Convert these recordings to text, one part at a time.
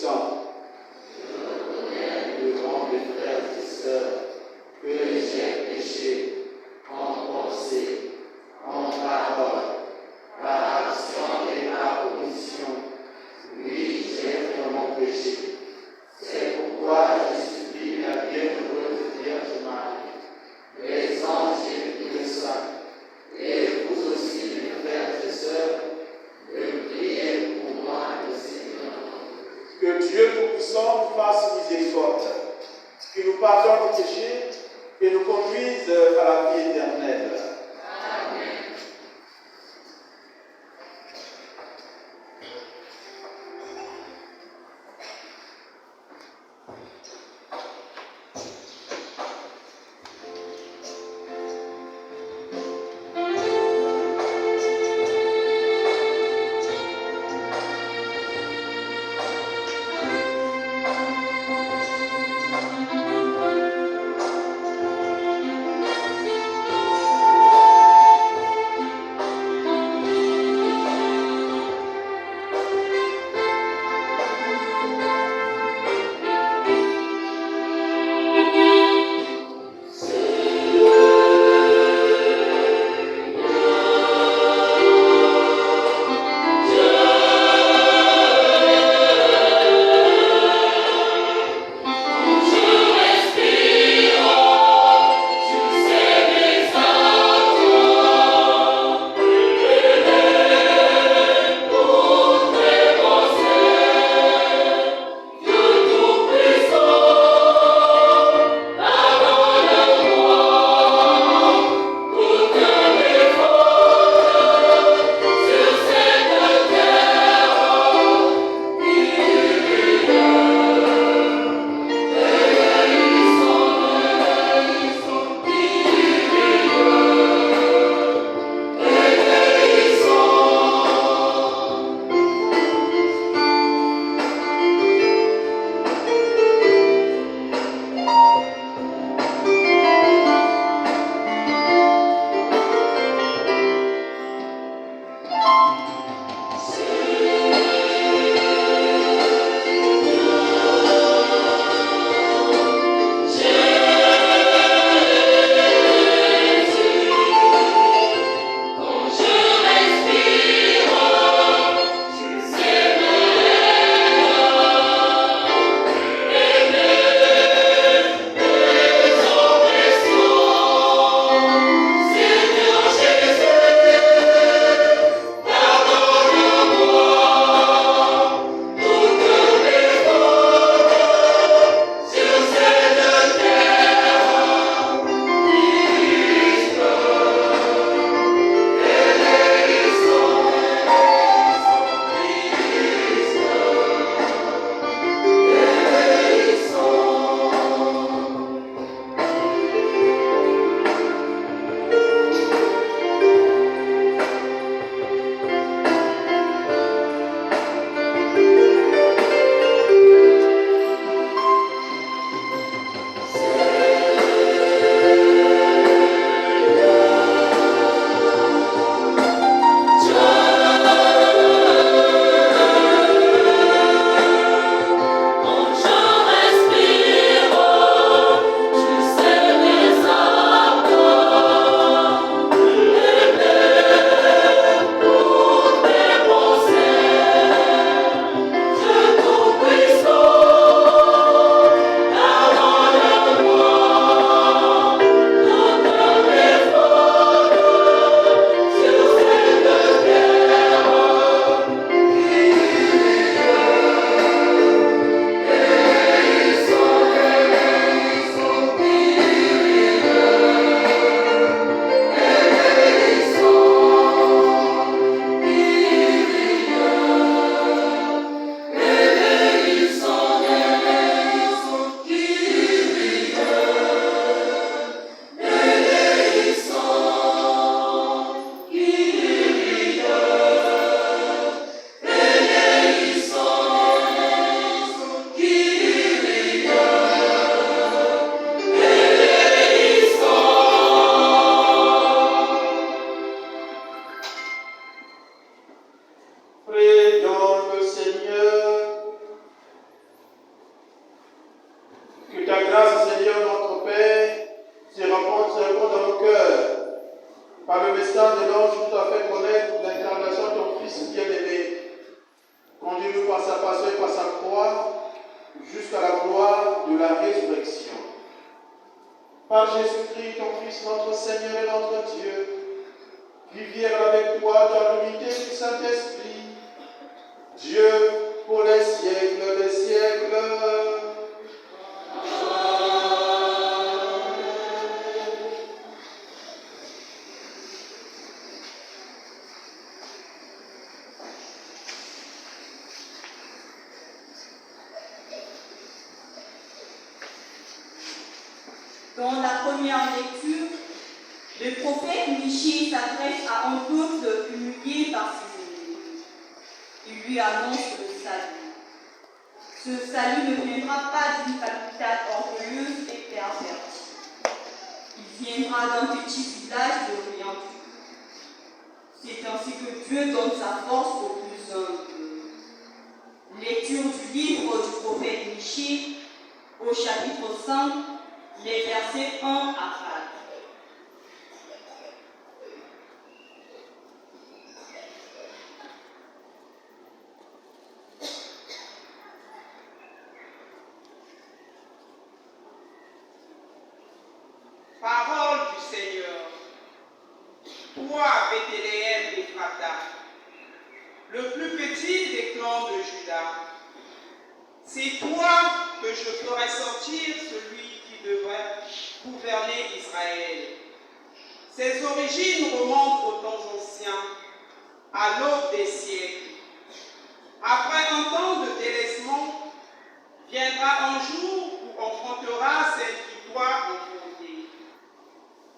Tout-Puissant, devant mes frères et sœurs, que j'ai péché en pensée, en parole, par action et par omission. Oui, j'ai vraiment péché. C'est pourquoi je supplie la bienheureuse Vierge Marie, les anges et tous les saints, et vous aussi, mes frères et sœurs, de prier pour moi le Seigneur. Que Dieu Tout-Puissant nous fasse miséricorde, qu'il nous pardonne nos péchés et nous conduise à la vie éternelle. Amen. nous par sa passion et par sa croix, jusqu'à la gloire de la résurrection. Par Jésus-Christ, ton Fils, notre Seigneur et notre Dieu, qui vient avec toi dans l'unité du Saint-Esprit, Dieu pour les siècles des siècles. Dans la première lecture, le prophète Michée s'adresse à un peuple humilié par ses ennemis. Il lui annonce le salut. Ce salut ne viendra pas d'une capitale orgueilleuse et pervertie. Il viendra d'un petit village de rien du tout. C'est ainsi que Dieu donne sa force aux plus humbles. Lecture du livre du prophète Michée, au chapitre 5, les versets 1 à 4. Parole du Seigneur. Toi, Bethléem Ephrata, le plus petit des clans de Juda, c'est toi que je ferai sortir celui qui devrait gouverner Israël. Ses origines remontent aux temps anciens, à l'aube des siècles. Après un temps de délaissement, viendra un jour où on confrontera celle qui doit confronter.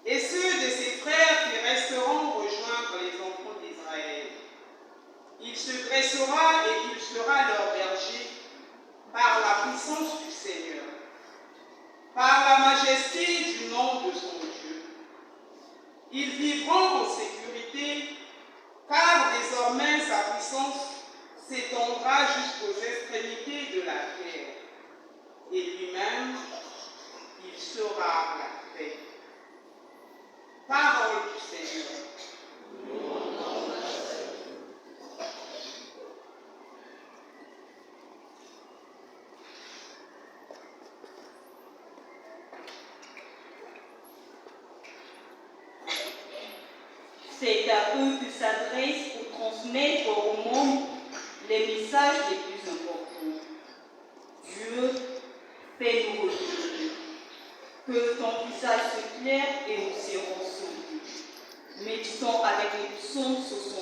Et ceux de ses frères qui resteront rejoindre les enfants d'Israël. Il se dressera et il sera leur berger par la puissance du Seigneur, par la majesté du nom de son Dieu. Ils vivront en sécurité, car désormais sa puissance s'étendra jusqu'aux extrémités de la terre. Et lui-même, il sera la paix. Parole du Seigneur. C'est à eux que s'adresse pour transmettre au monde les messages les plus importants. Dieu, fais-nous retourner. Que ton visage s'éclaire et nous serons sauvés. Méditons avec les psaumes 79.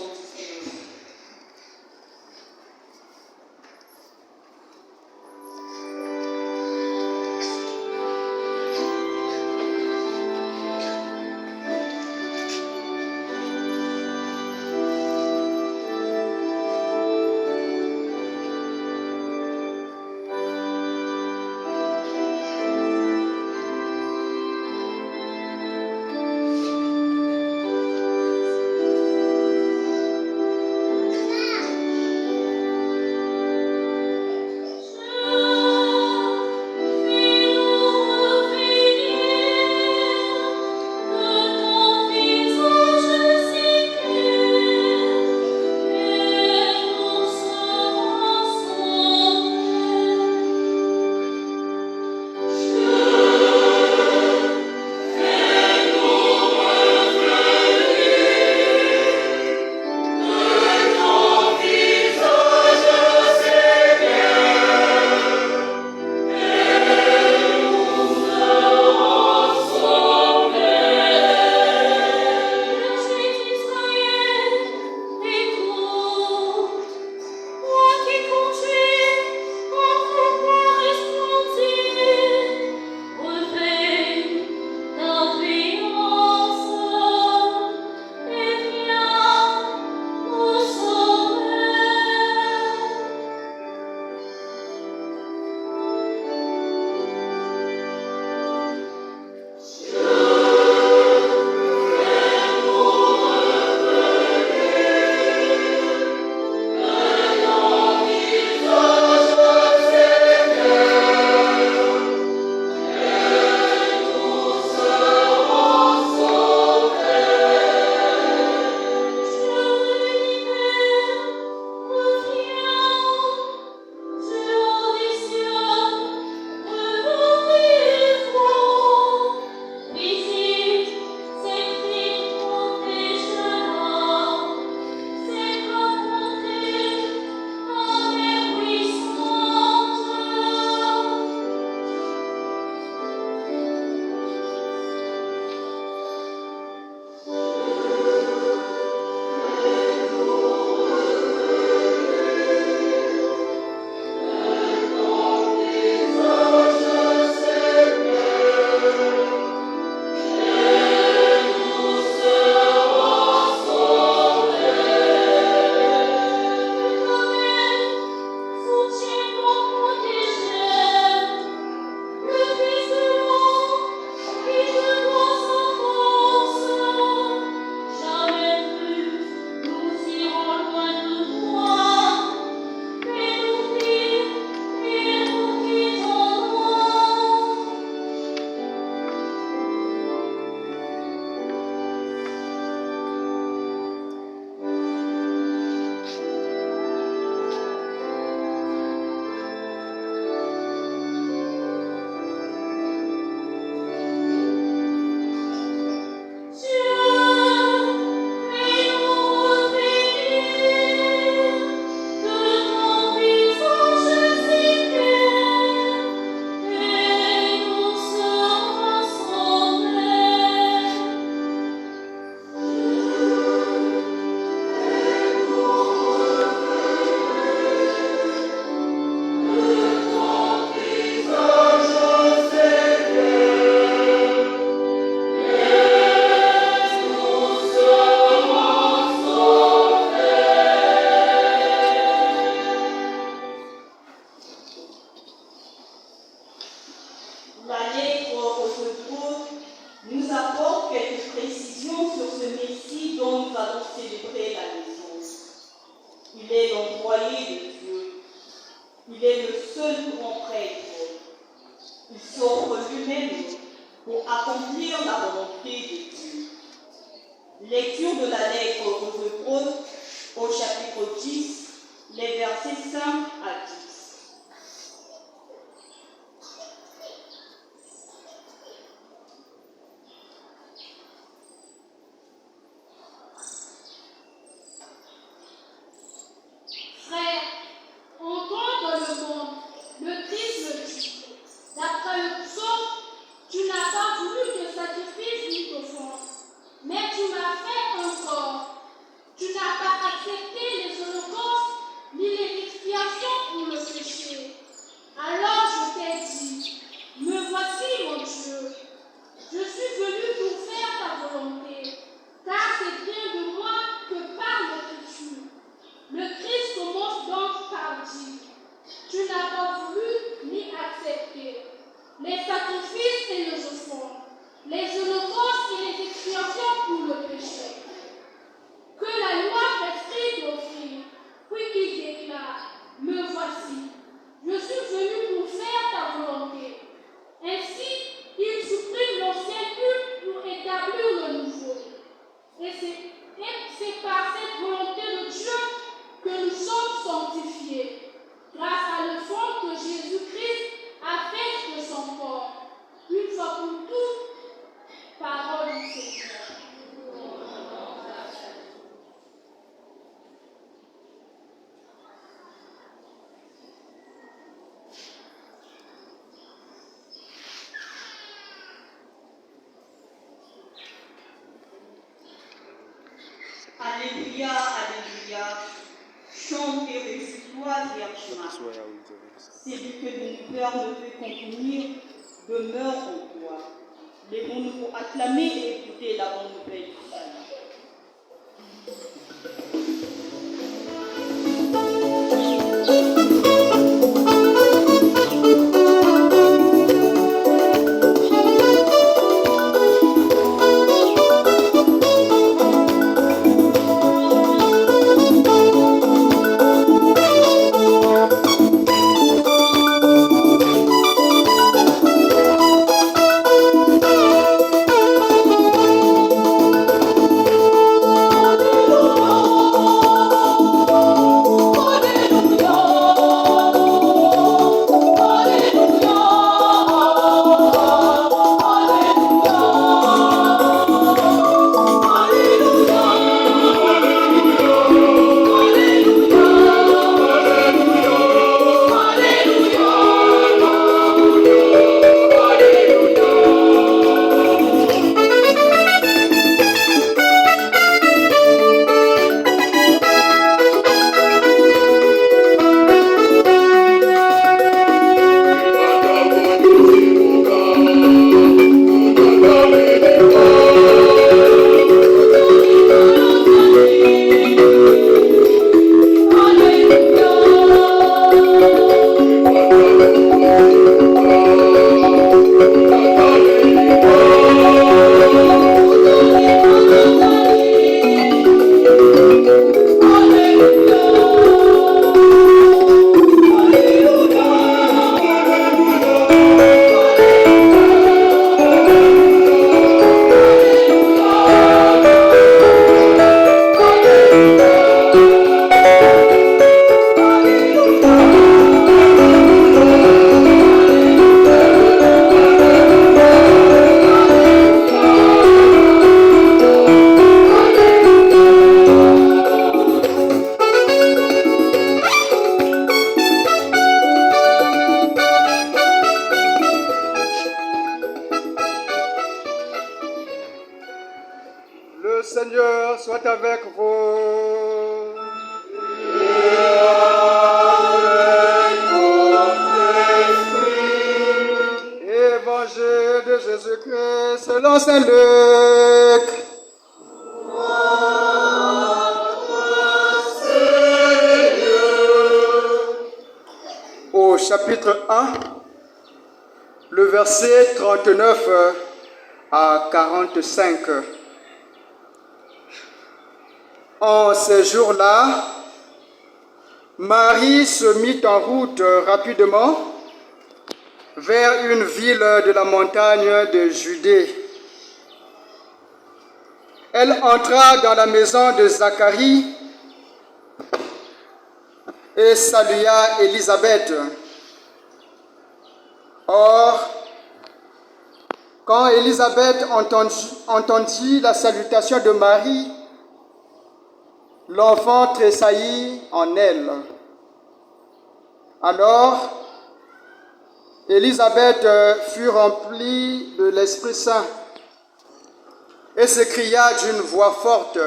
Il est l'employé de Dieu. Il est le seul grand prêtre. Il s'offre lui-même pour accomplir la volonté de Dieu. Lecture de la lettre aux Hébreux au chapitre 10, les versets 5 à 10. Alléluia, Alléluia, chante et réjouis-toi, Vierge Marie. Celui que l'univers ne peut contenir demeure en toi. Lèvons-nous pour acclamer et écouter la bonne nouvelle du salut. Le Seigneur soit avec vous. Évangile de Jésus-Christ selon saint Luc. Au chapitre 1, le verset 39 à 45. En ces jours-là, Marie se mit en route rapidement vers une ville de la montagne de Judée. Elle entra dans la maison de Zacharie et salua Élisabeth. Or, quand Élisabeth entendit la salutation de Marie, l'enfant tressaillit en elle. Alors, Élisabeth fut remplie de l'Esprit Saint et s'écria d'une voix forte,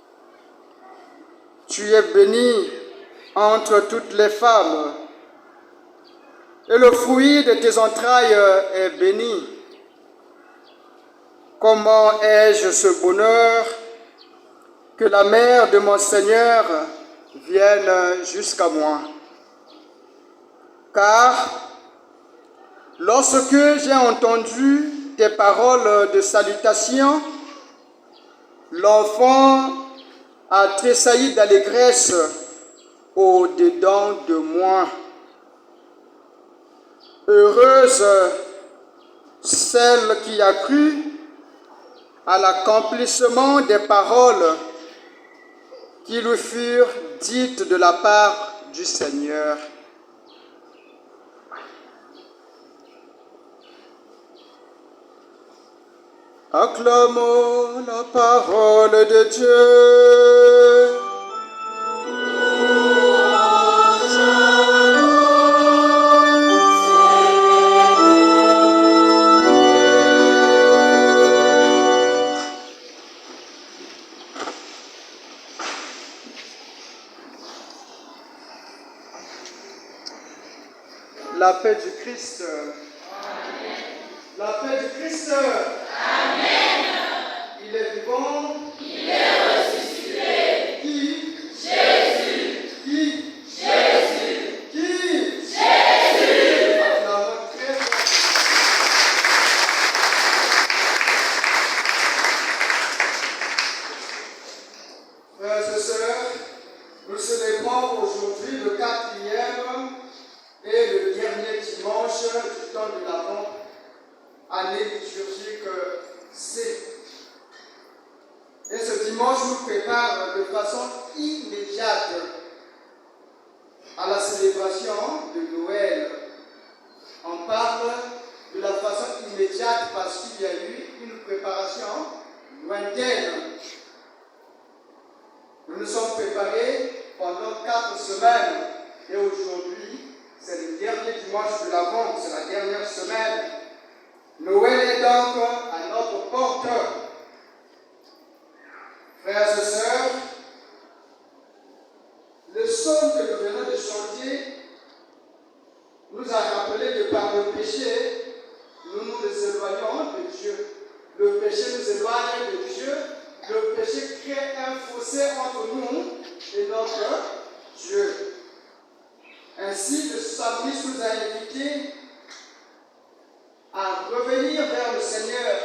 « Tu es bénie entre toutes les femmes, et le fruit de tes entrailles est béni. Comment ai-je ce bonheur que la mère de mon Seigneur vienne jusqu'à moi? Car lorsque j'ai entendu tes paroles de salutation, l'enfant a tressailli d'allégresse au-dedans de moi. Heureuse celle qui a cru à l'accomplissement des paroles qui lui furent dites de la part du Seigneur. Acclamons la parole de Dieu. La paix du Christ. Amen. La paix du Christ. Amen. Il est vivant. Il est ressuscité. Qui? Jésus. Qui? Jésus. Qui? Jésus. Acclamons très fort. Frères et sœurs, nous célébrons aujourd'hui le 4e et le dernier dimanche du temps de l'Avent, année liturgique C. Et ce dimanche nous prépare de façon immédiate à la célébration de Noël. On parle de la façon immédiate parce qu'il y a eu une préparation lointaine. Nous nous sommes préparés pendant 4 semaines et aujourd'hui, c'est le dernier dimanche de l'Avent, c'est la dernière semaine. Noël est donc à notre porte. Frères et sœurs, le psaume que nous venons de chanter nous a rappelé que par le péché, nous nous éloignons de Dieu. Le péché nous éloigne de Dieu. Le péché crée un fossé entre nous et notre Dieu. Ainsi, le psalmiste nous a invités à revenir vers le Seigneur,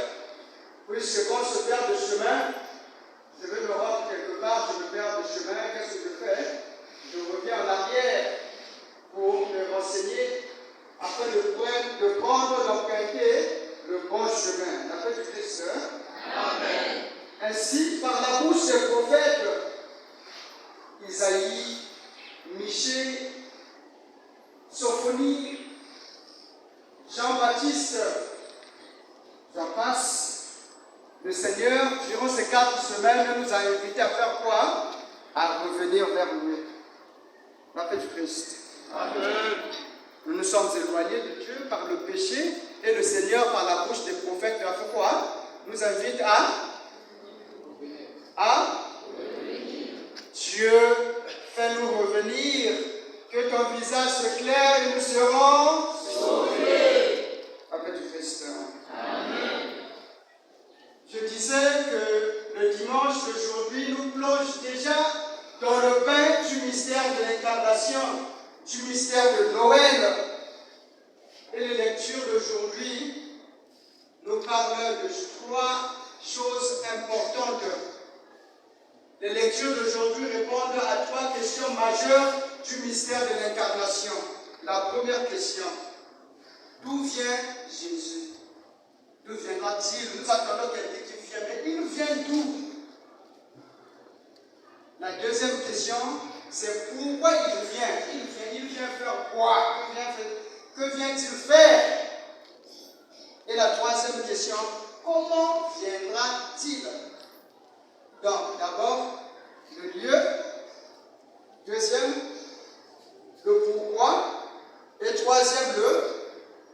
puisque quand je perds de chemin, je vais me rendre quelque part, je me perds de chemin, qu'est-ce que je fais? Je reviens en arrière pour me renseigner, afin de prendre, d'emprunter le bon chemin. La paix du Christ. Amen. Ainsi, par la bouche des prophètes, Isaïe, Michée, Sophonie, Jean-Baptiste, j'en passe. Le Seigneur, durant ces 4 semaines, nous a invités à faire quoi? À revenir vers lui. La paix du Christ. Amen. Nous nous sommes éloignés de Dieu par le péché et le Seigneur, par la bouche des prophètes, a fait quoi? Nous invite à Dieu, fais-nous revenir, que ton visage s'éclaire et nous serons sauvés. La paix du Christ. Amen. Je disais que le dimanche d'aujourd'hui nous plonge déjà dans le bain du mystère de l'incarnation, du mystère de Noël. Et les lectures d'aujourd'hui nous parlent de 3 choses importantes. Les lectures d'aujourd'hui répondent à 3 questions majeures du mystère de l'incarnation. La première question, d'où vient Jésus? D'où viendra-t-il? Nous attendons quelqu'un qui vient, mais il vient d'où? La deuxième question, c'est pourquoi il vient? Il vient faire quoi? Que vient-il faire? Et la troisième question, comment viendra-t-il? Donc, d'abord, le lieu. Deuxième, le pourquoi. Et troisième,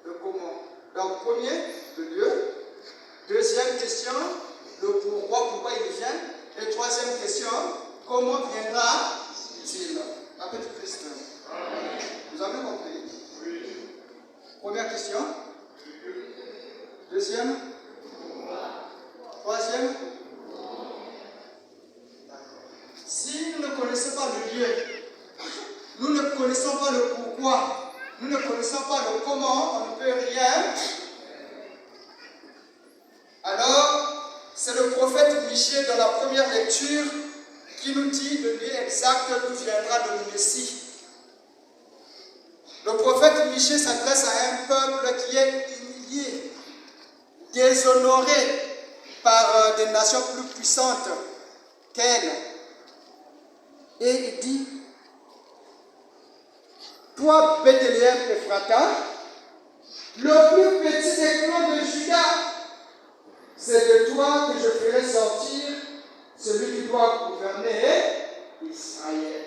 le comment. Donc, premier, le lieu. Deuxième question, le pourquoi il vient. Et troisième question, comment viendra-t-il? La petite Christ. Vous avez compris? Oui. Première question. Deuxième. Troisième. Si nous ne connaissons pas le lieu, nous ne connaissons pas le pourquoi, nous ne connaissons pas le comment, on ne peut rien. Alors, c'est le prophète Michée dans la première lecture qui nous dit le lieu exact d'où viendra le Messie. Le prophète Michée s'adresse à un peuple qui est humilié, déshonoré par des nations plus puissantes qu'elle. Et il dit, toi, Bethléem Ephrata, le plus petit des clans de Juda, c'est de toi que je ferai sortir celui qui doit gouverner Israël.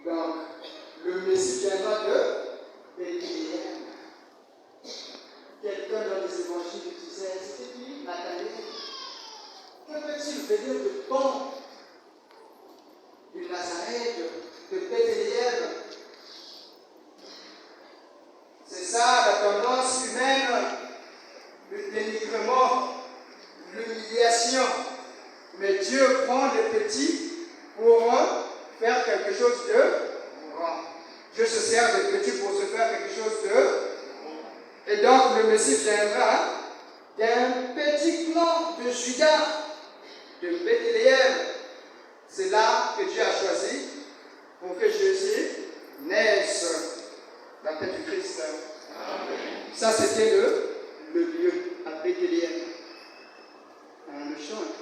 Donc, le Messie viendra de Bethléem. Quelqu'un dans les évangiles disait, c'était lui, Nathanaël. Que peut-il venir de bon du Nazareth, de Bethléem? C'est ça la tendance humaine, le dénigrement, l'humiliation. Mais Dieu prend les petits pour faire quelque chose de grand. Dieu se sert des petits pour se faire quelque chose de... Et donc le Messie viendra d'un petit clan de Juda, de Bethléem. C'est là que Dieu a choisi pour que Jésus naisse, la tête du Christ. Amen. Ça, c'était le lieu à Bethléem. On le chante.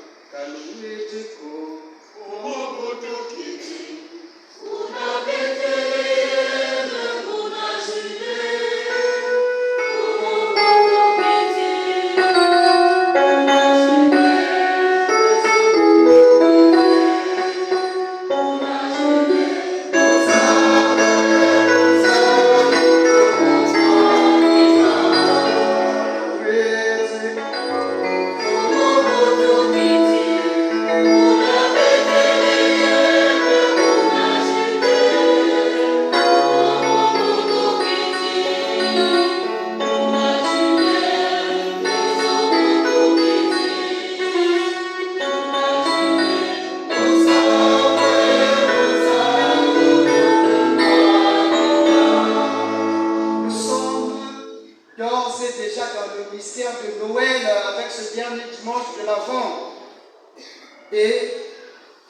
Et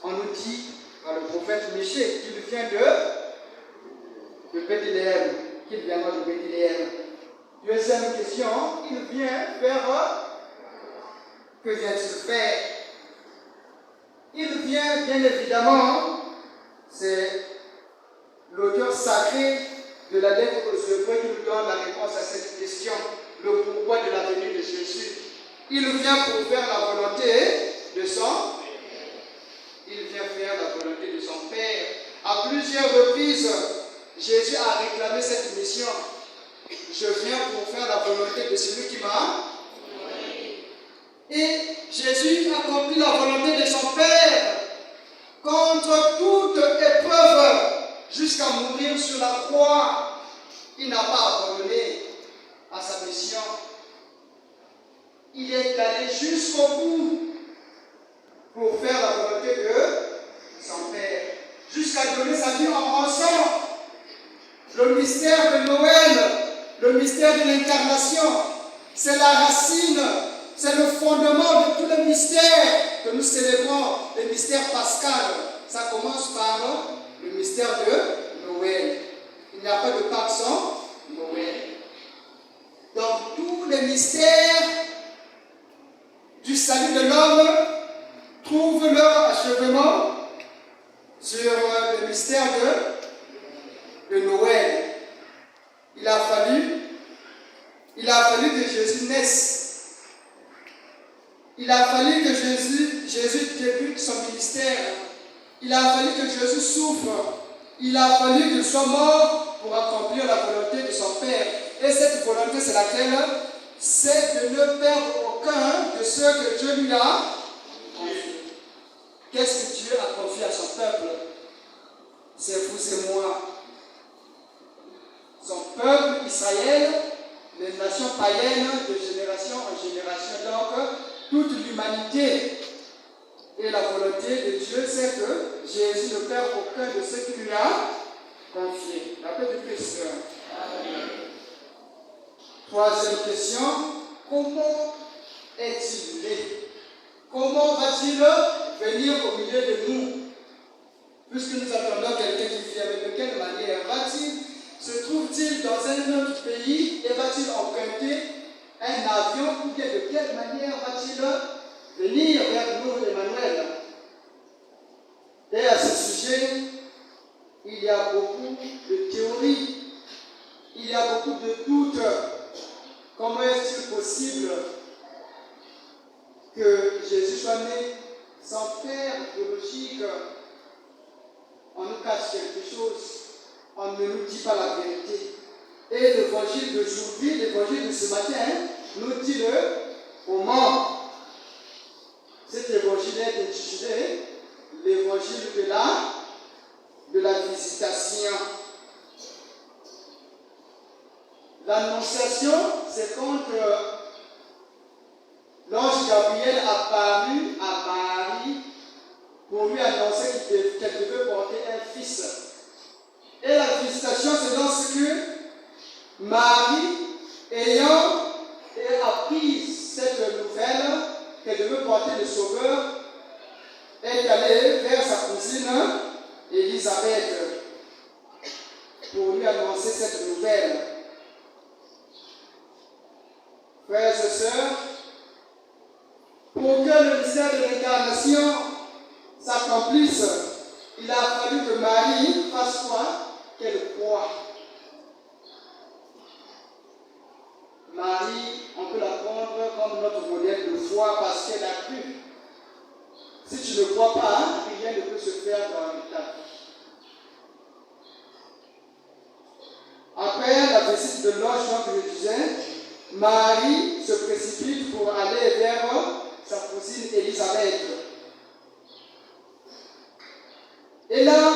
on nous dit par le prophète Michée qu'il vient de Bethléem, qu'il viendra de Bethléem. Deuxième question, il vient faire, que vient-il faire? Il vient, bien évidemment, c'est l'auteur sacré de la lettre aux Hébreux qui nous donne la réponse à cette question, le pourquoi de la venue de Jésus. Il vient pour faire la volonté de son Il vient faire la volonté de son Père. À plusieurs reprises, Jésus a réclamé cette mission. Je viens pour faire la volonté de celui qui m'a. Et Jésus accomplit la volonté de son Père contre toute épreuve jusqu'à mourir sur la croix. Il n'a pas abandonné à sa mission. Il est allé jusqu'au bout pour faire la volonté de son Père, jusqu'à donner sa vie en rançon. Le mystère de Noël, le mystère de l'incarnation, c'est la racine, c'est le fondement de tous les mystères que nous célébrons, les mystères pascals. ça commence par le mystère de Noël. Il n'y a pas de Pâques sans Noël. Donc tous les mystères du salut de l'homme trouvent leur achèvement sur le mystère de Noël. Il a fallu que Jésus naisse. Il a fallu que Jésus débute son ministère. Il a fallu que Jésus souffre. Il a fallu qu'il soit mort pour accomplir la volonté de son Père. Et cette volonté, c'est laquelle? C'est de ne perdre aucun de ceux que Dieu lui a confiés. Qu'est-ce que Dieu a confié à son peuple? C'est vous et moi. Son peuple, Israël, les nations païennes de génération en génération. Donc, toute l'humanité. Et la volonté de Dieu, c'est que Jésus ne perd aucun de ceux qu'il lui a confiés. La paix du Christ. Troisième question, comment est-il né? Comment va-t-il venir au milieu de nous? Puisque nous attendons quelqu'un qui vient, mais de quelle manière va-t-il? Se trouve-t-il dans un autre pays et va-t-il emprunter un avion? Ou bien de quelle manière va-t-il venir vers nous, Emmanuel? Et à ce sujet, il y a beaucoup de théories, il y a beaucoup de doutes. Comment est-il possible que Jésus soit né sans père biologique? On nous cache quelque chose, on ne nous dit pas la vérité. Et l'évangile d'aujourd'hui, l'évangile de ce matin, nous dit le comment. Cet évangile est intitulé l'évangile de la visitation. L'annonciation, c'est quand l'ange Gabriel apparut à Marie pour lui annoncer qu'elle devait porter un fils. Et la visitation, c'est lorsque Marie, ayant appris cette nouvelle qu'elle devait porter le Sauveur, est allée vers sa cousine Élisabeth pour lui annoncer cette nouvelle. Frères et sœurs, pour que le mystère de l'incarnation s'accomplisse, il a fallu que Marie fasse quoi? Qu'elle croie. Marie, on peut la prendre comme notre modèle de foi parce qu'elle a cru. Si tu ne crois pas, rien ne peut se faire dans ta vie. Après la visite de l'ange, comme je disais, Marie se précipite pour aller vers sa cousine Élisabeth. Et là,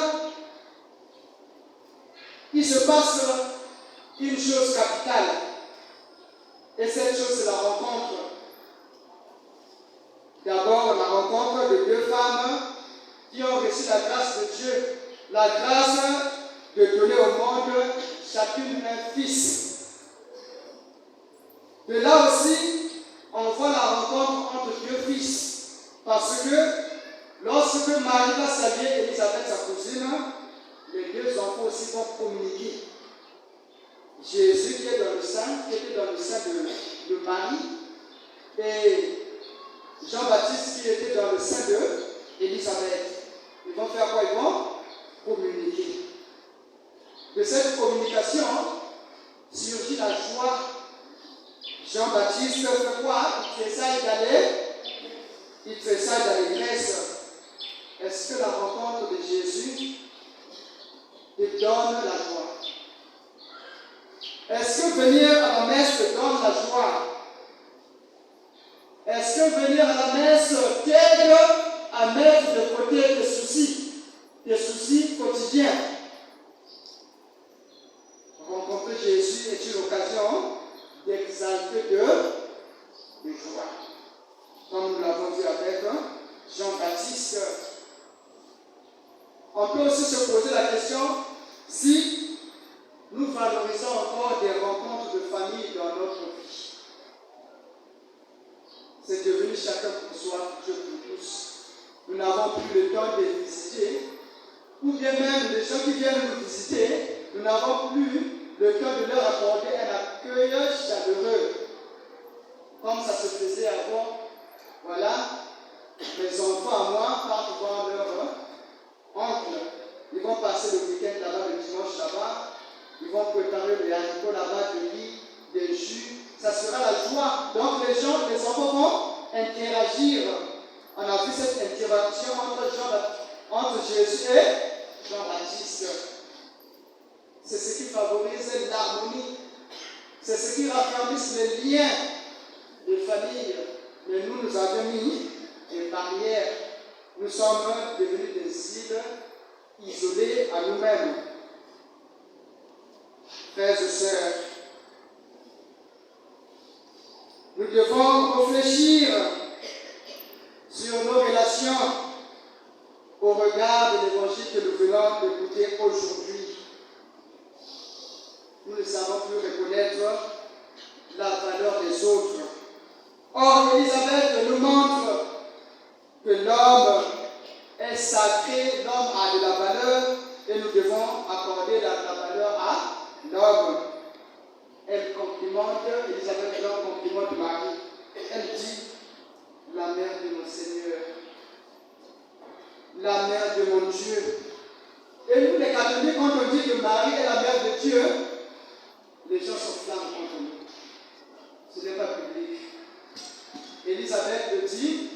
il se passe une chose capitale. Et cette chose, c'est la rencontre. D'abord, la rencontre de deux femmes qui ont reçu la grâce de Dieu. La grâce de donner au monde chacune un fils. De là aussi, on voit la rencontre entre deux fils. Parce que lorsque Marie va saluer Élisabeth, sa cousine, les deux enfants aussi vont communiquer. Jésus qui est dans le sein, qui était dans le sein de Marie, et Jean-Baptiste qui était dans le sein d'Élisabeth. Ils vont faire quoi? Ils vont communiquer. De cette communication surgit la joie. Jean-Baptiste fait quoi? Il tressaille d'allégresse. Est-ce que la rencontre de Jésus te donne la joie? Est-ce que venir à la messe te donne la joie? Est-ce que venir à la messe t'aide à mettre de côté tes soucis quotidiens? Rencontrer Jésus est une occasion d'exalter de joie. Comme nous l'avons vu avec Jean-Baptiste. On peut aussi se poser la question si nous valorisons encore des rencontres de famille dans notre vie. C'est devenu chacun pour soi, Dieu pour tous. Nous n'avons plus le temps de les visiter gens qui viennent nous visiter, nous n'avons plus le temps de leur accorder un accueil chaleureux, comme ça se faisait avant. Voilà, mes enfants à moi partent voir leur oncle. Ils vont passer le week-end là-bas, le dimanche là-bas. Ils vont préparer les haricots là-bas, des riz, des jus. Ça sera la joie. Donc les enfants vont interagir. On a vu cette interaction entre Jésus et Jean-Baptiste. C'est ce qui favorise l'harmonie. C'est ce qui raffermisse les liens de famille. Mais nous avons mis des barrières. Nous sommes devenus des cibles isolés à nous-mêmes. Frères et sœurs, nous devons réfléchir sur nos relations au regard de l'évangile que nous venons d'écouter aujourd'hui. Nous ne savons plus reconnaître la valeur des autres. Or, Élisabeth nous montre que l'homme est sacré, l'homme a de la valeur et nous devons accorder la valeur à l'homme. Elle complimente, Élisabeth complimente Marie. Elle dit, la mère de mon Seigneur, la mère de mon Dieu. Et nous les catholiques, quand on dit que Marie est la mère de Dieu, les gens s'enflamment contre nous. Ce n'est pas public. Élisabeth dit,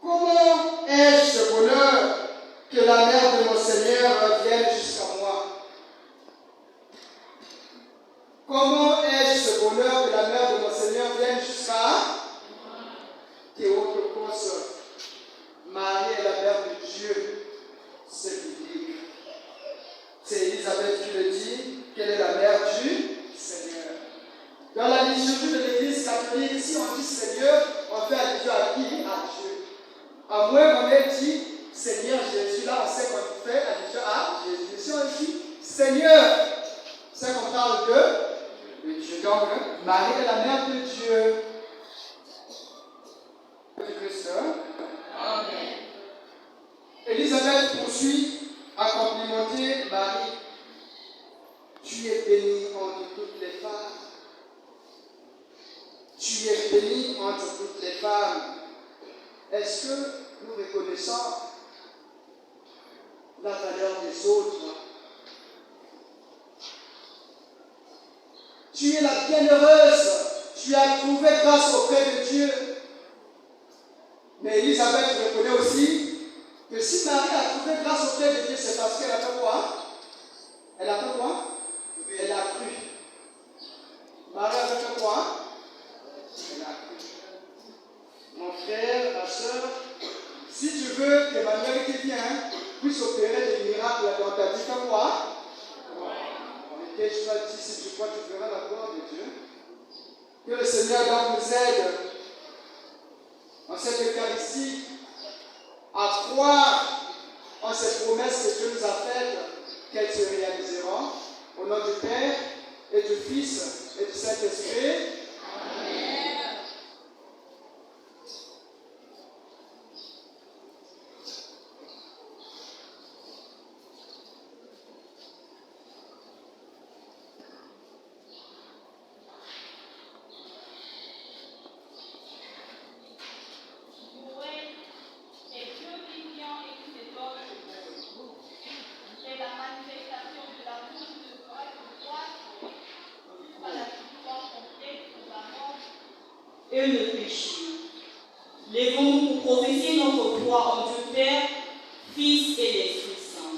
comment ai-je ce bonheur que la mère de mon Seigneur vienne jusqu'à moi? Comment ai-je ce bonheur que la mère de mon Seigneur vienne jusqu'à moi? Théotokos, Marie est la mère de Dieu, c'est biblique. C'est Élisabeth qui le dit, qu'elle est la mère du Seigneur. Dans la liturgie de l'Église catholique, si on dit Seigneur, on fait allusion à qui? À Dieu. À moins qu'on ait dit Seigneur Jésus, là on sait qu'on fait allusion à Jésus. Si on dit Seigneur, c'est qu'on parle de Dieu. Donc, Marie est la mère de Dieu. Du Christ. Amen. Élisabeth poursuit à complimenter Marie. Tu es bénie entre toutes les femmes. Tu es bénie entre toutes les femmes. Est-ce que nous reconnaissons la valeur des autres? Tu es la bienheureuse. Tu as trouvé grâce auprès de Dieu. Mais Élisabeth reconnaît aussi que si Marie a trouvé grâce auprès de Dieu, c'est parce qu'elle a fait quoi? Elle a fait quoi? Elle a cru. Marie a fait quoi? Elle a cru. Mon frère, ma soeur, si tu veux qu'Emmanuel qui vient puisse opérer des miracles dans ta vie, fais quoi? Ok, je t'ai dit, si tu crois, tu feras la gloire de Dieu. Que le Seigneur donc nous aide en cette Eucharistie à croire en ces promesses que Dieu nous a faites, qu'elles se réaliseront. Au nom du Père et du Fils et du Saint-Esprit. Amen. Et le péché. Lèvons-nous pour professer notre foi en Dieu Père, Fils et l'Esprit Saint.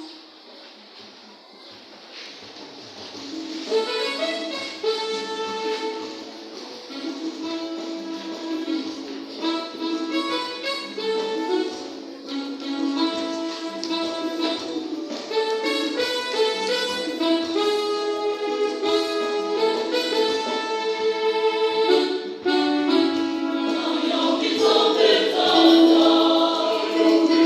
Thank you.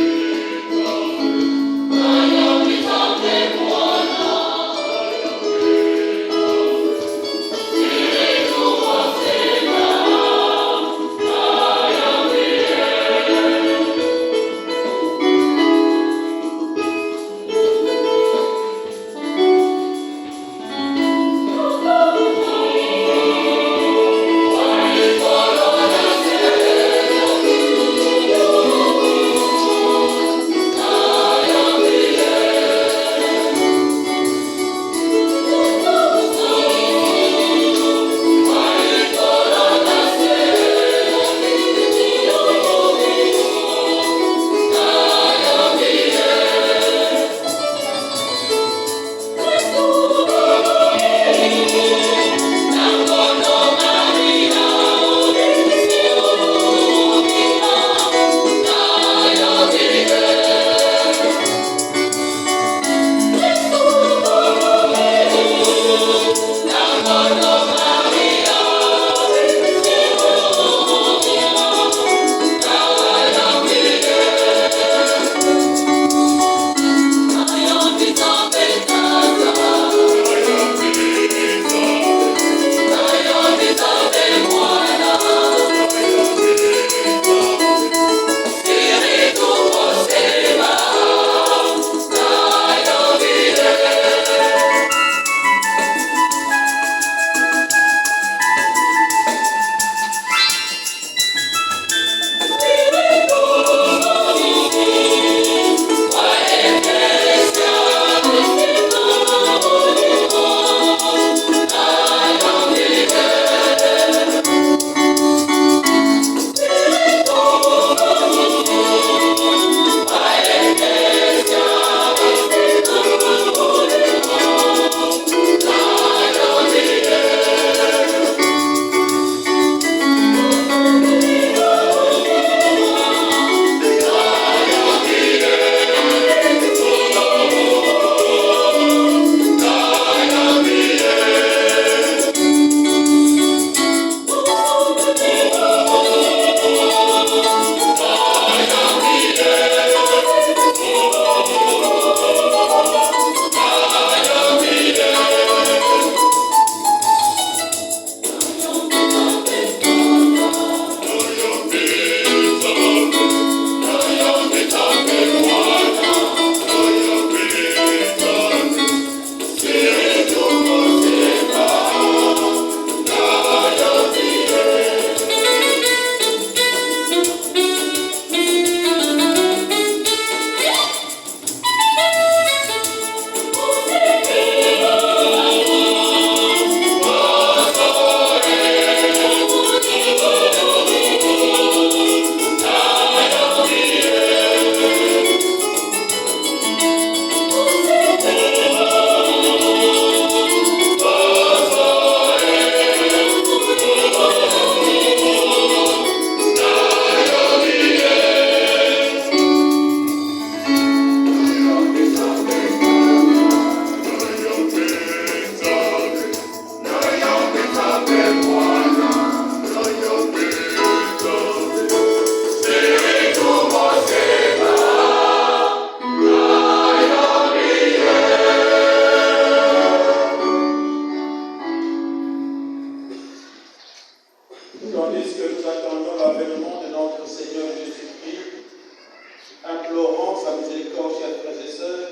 implorant sa miséricorde, chers frères et sœurs,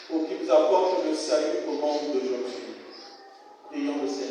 pour qu'il nous apporte le salut au monde d'aujourd'hui. Prions le Seigneur.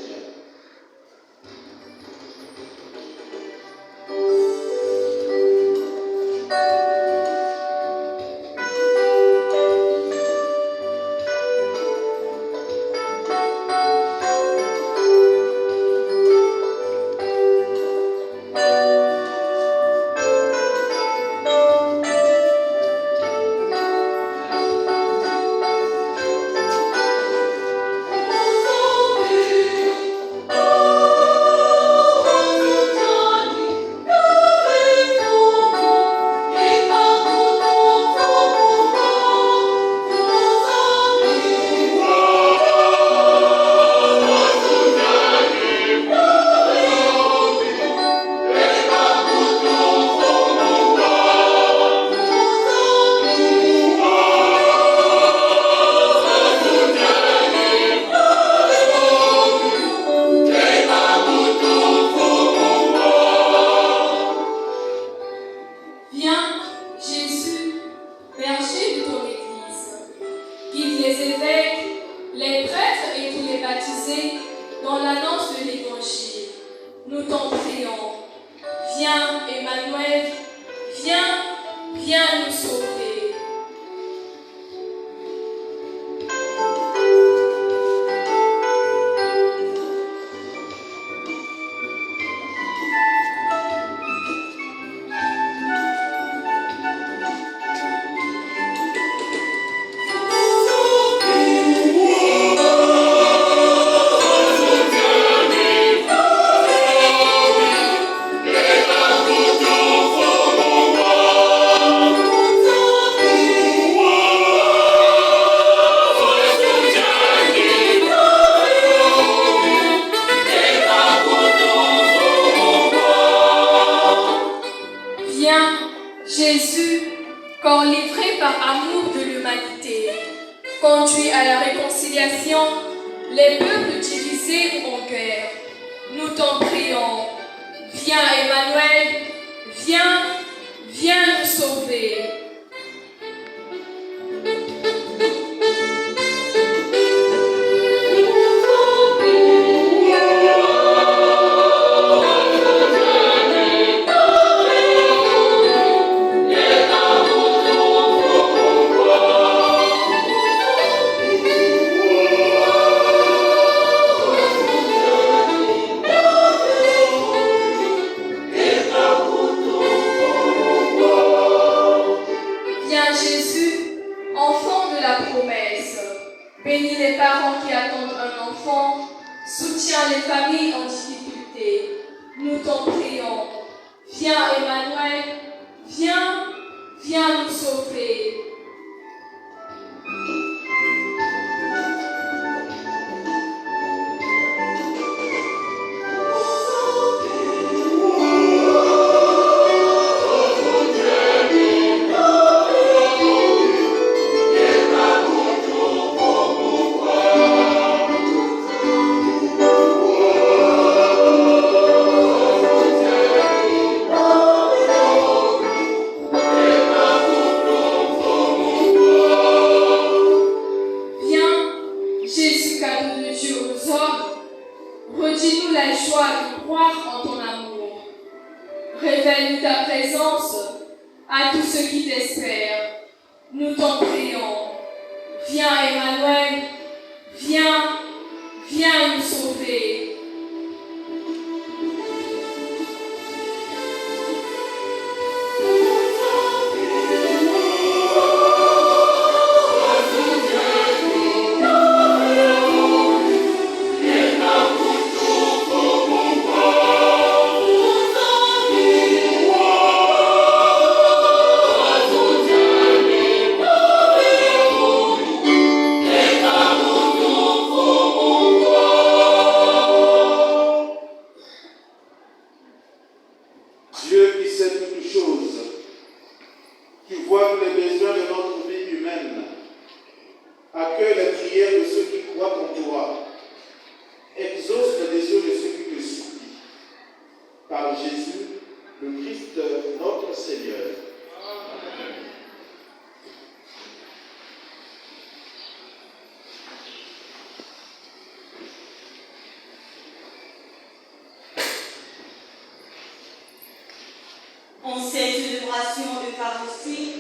En cette célébration eucharistique,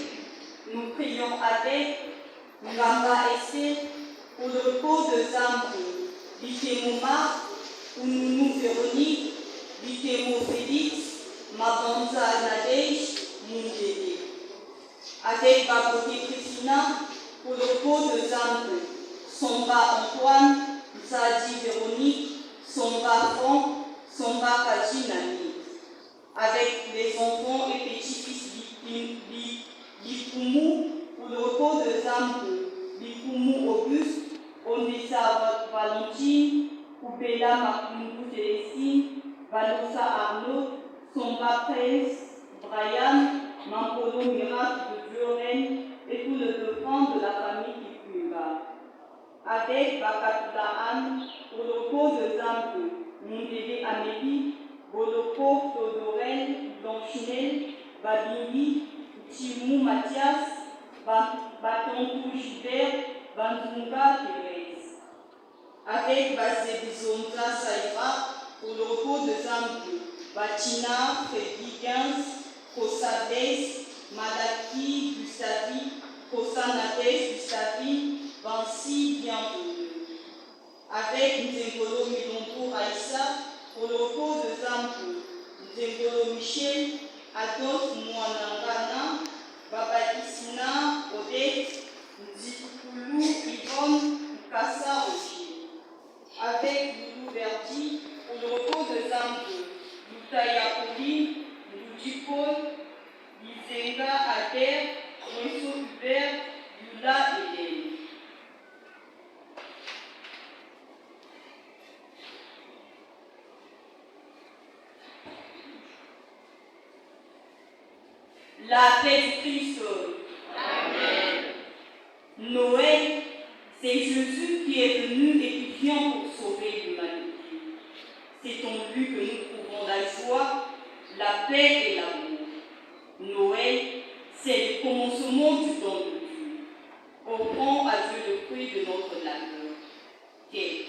nous prions avec Ngamba Esther pour le repos de Zambo, Bitemo Marc, Ounou Véronique, Bitemo Félix, Mabanza Nadège, Mungede. Avec Baboté Christina pour le repos de Zambo, Somba Antoine, Zadi Véronique, Somba Franck, Somba Kajinani. Avec les enfants et petits-fils Bikumu pour le repos de Zambo, Bikumu Auguste, Onessa Valentine, Koubela Makungu Célestine, Valosa Arnaud, Somba Prince, Brian, Mampolo Miracle de Diorène et tout le enfant de la famille Kikuba. Avec Bakatula Anne pour le repos de Zambo, Mundele Amélie, Boloko, Todorel, Blanchinel, Babini, Timou Mathias, Batonkou Gilbert, Bandunga Thérèse. Avec Bazebizonza Saïra pour le repos de Zambo, Batina, Freddy Gans, Kosa Bess, Malaki, Gustavi, Kosa Nadège, Gustavi, Vancy, Bienvenue. Avec Nzengolo Milombo Aïssa, pour le repos de Zambo, Nzengolo Michel, Adolphe Mouanangana, Babadissina, Odette, Nzikulu, Yvonne, Kassa Oji. Avec Loulou Verdi, pour le repos de Zambo, Loutaya Pauline, Louji Paul, Lizenga Adair, Moïso Hubert, Yula Hélène. La paix du Christ. Amen. Noël, c'est Jésus qui est venu et qui vient pour sauver l'humanité. C'est en lui que nous trouvons la joie, la paix et l'amour. Noël, c'est le commencement du don de Dieu. Offrons à Dieu le fruit de notre labeur. Quête.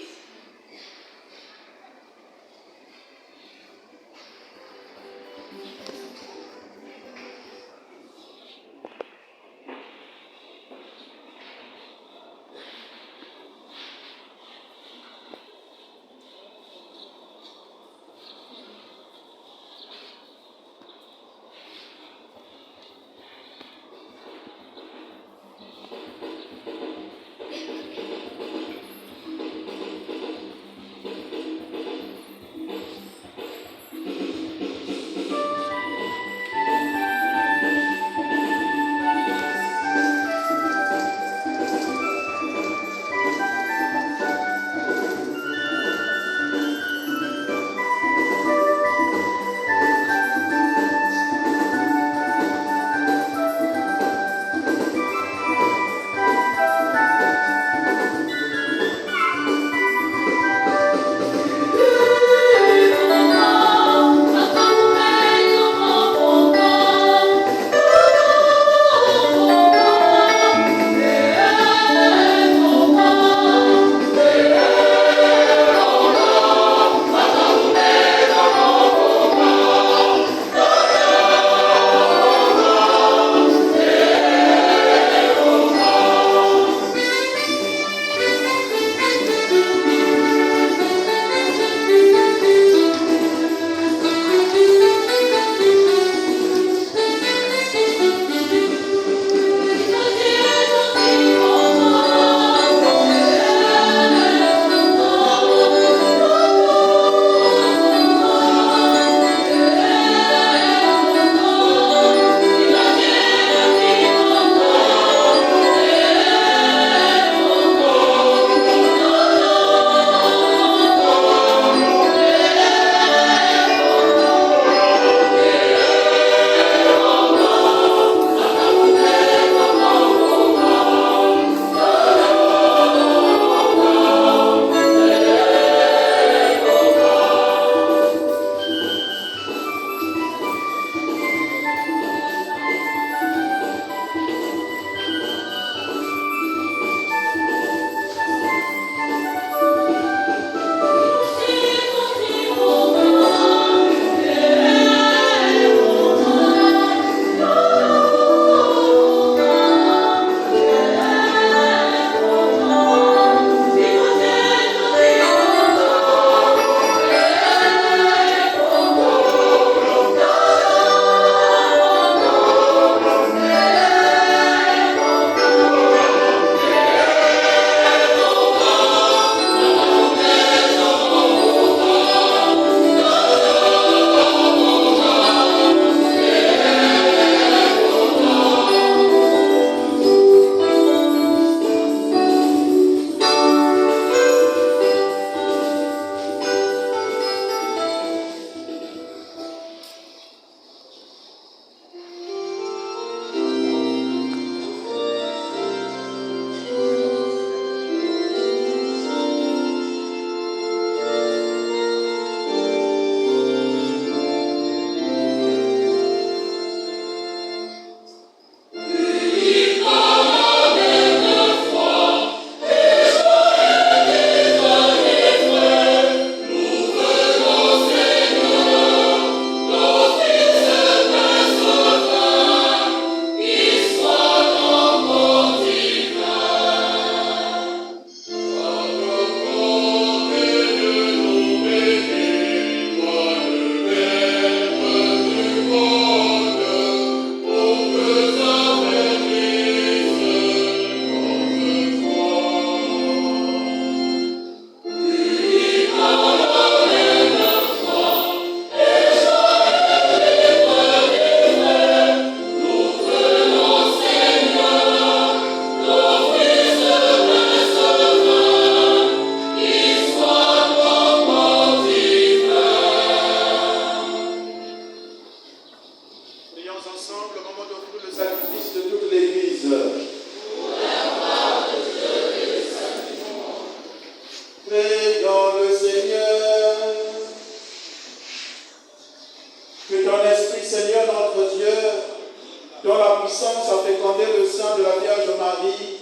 sang de la Vierge Marie,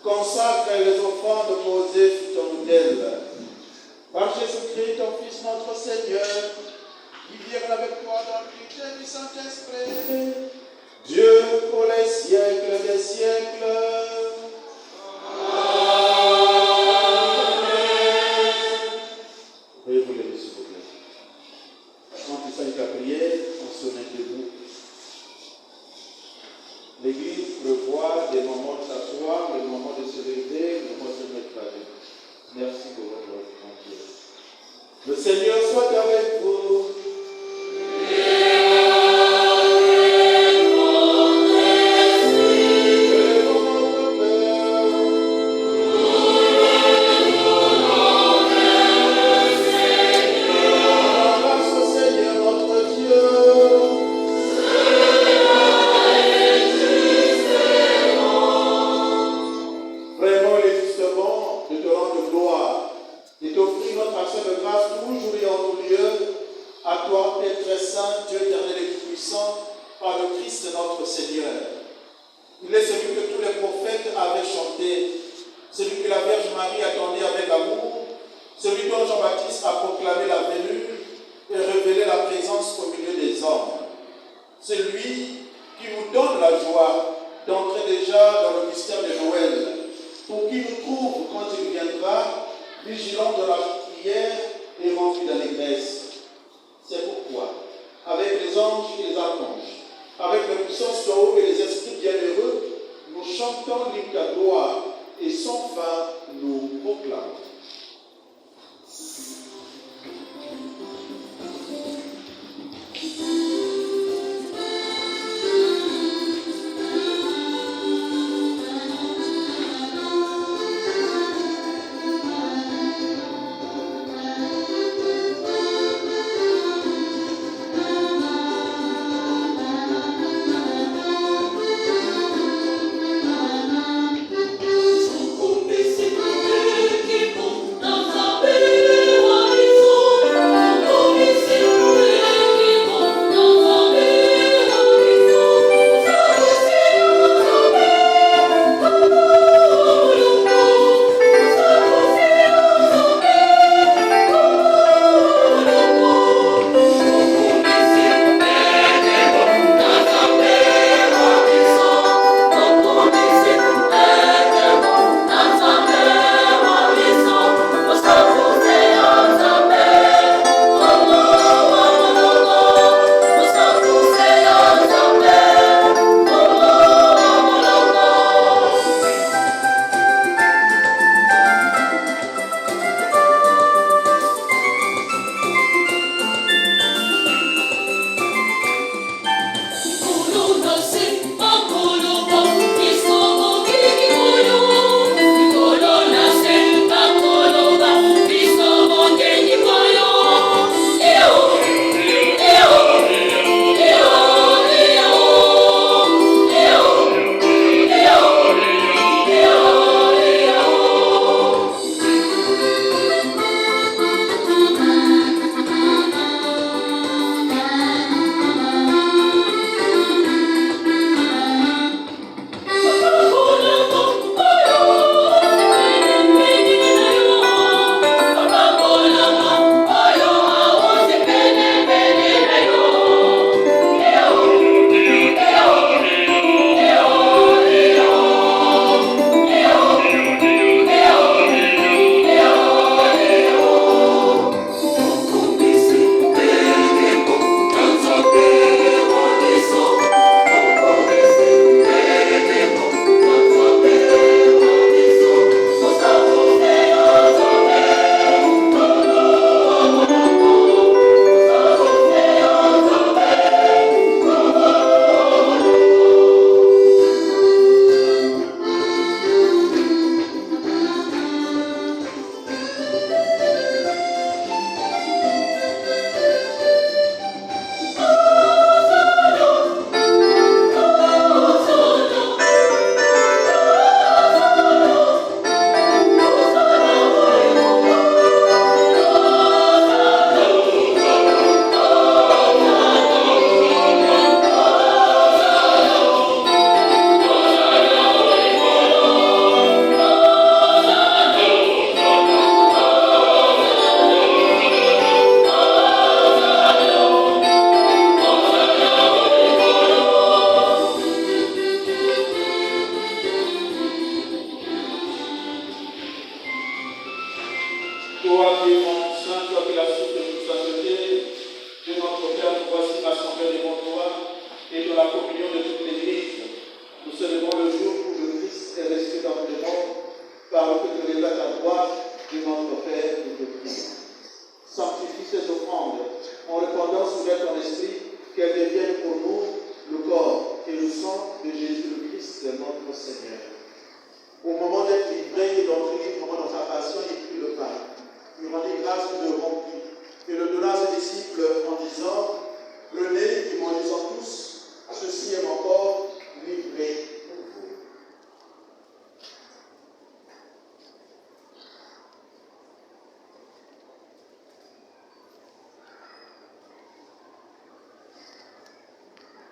consacre les offrandes posées sur ton autel. Par Jésus-Christ, ton Fils, notre Seigneur, qui vient avec toi dans l'unité du Saint-Esprit, Dieu pour les siècles des siècles. Veuillez vous lever, s'il vous plaît. Quand il s'agit de la prière, on se met debout. L'Église prévoit des moments de s'asseoir, des moments de se lever, des moments de se mettre à l'aise. Merci pour votre confiance. Le Seigneur soit avec vous. notre Seigneur. Au moment d'être livré et d'entrer librement dans sa passion, il prit le pain. Il rendit grâce, il le rompit et le donna à ses disciples en disant, prenez et mangez-en tous, ceci est mon corps livré pour vous.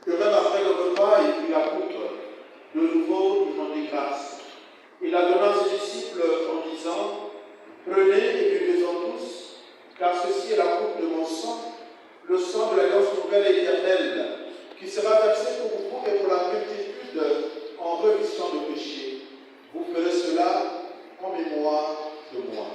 De même après le repas, il prit la coupe. De nouveau, il rendit grâce. Il la donna à ses disciples en disant, prenez et buvez-en tous, car ceci est la coupe de mon sang, le sang de l'alliance nouvelle et éternelle, qui sera versé pour vous et pour la multitude en rémission de péché. Vous ferez cela en mémoire de moi.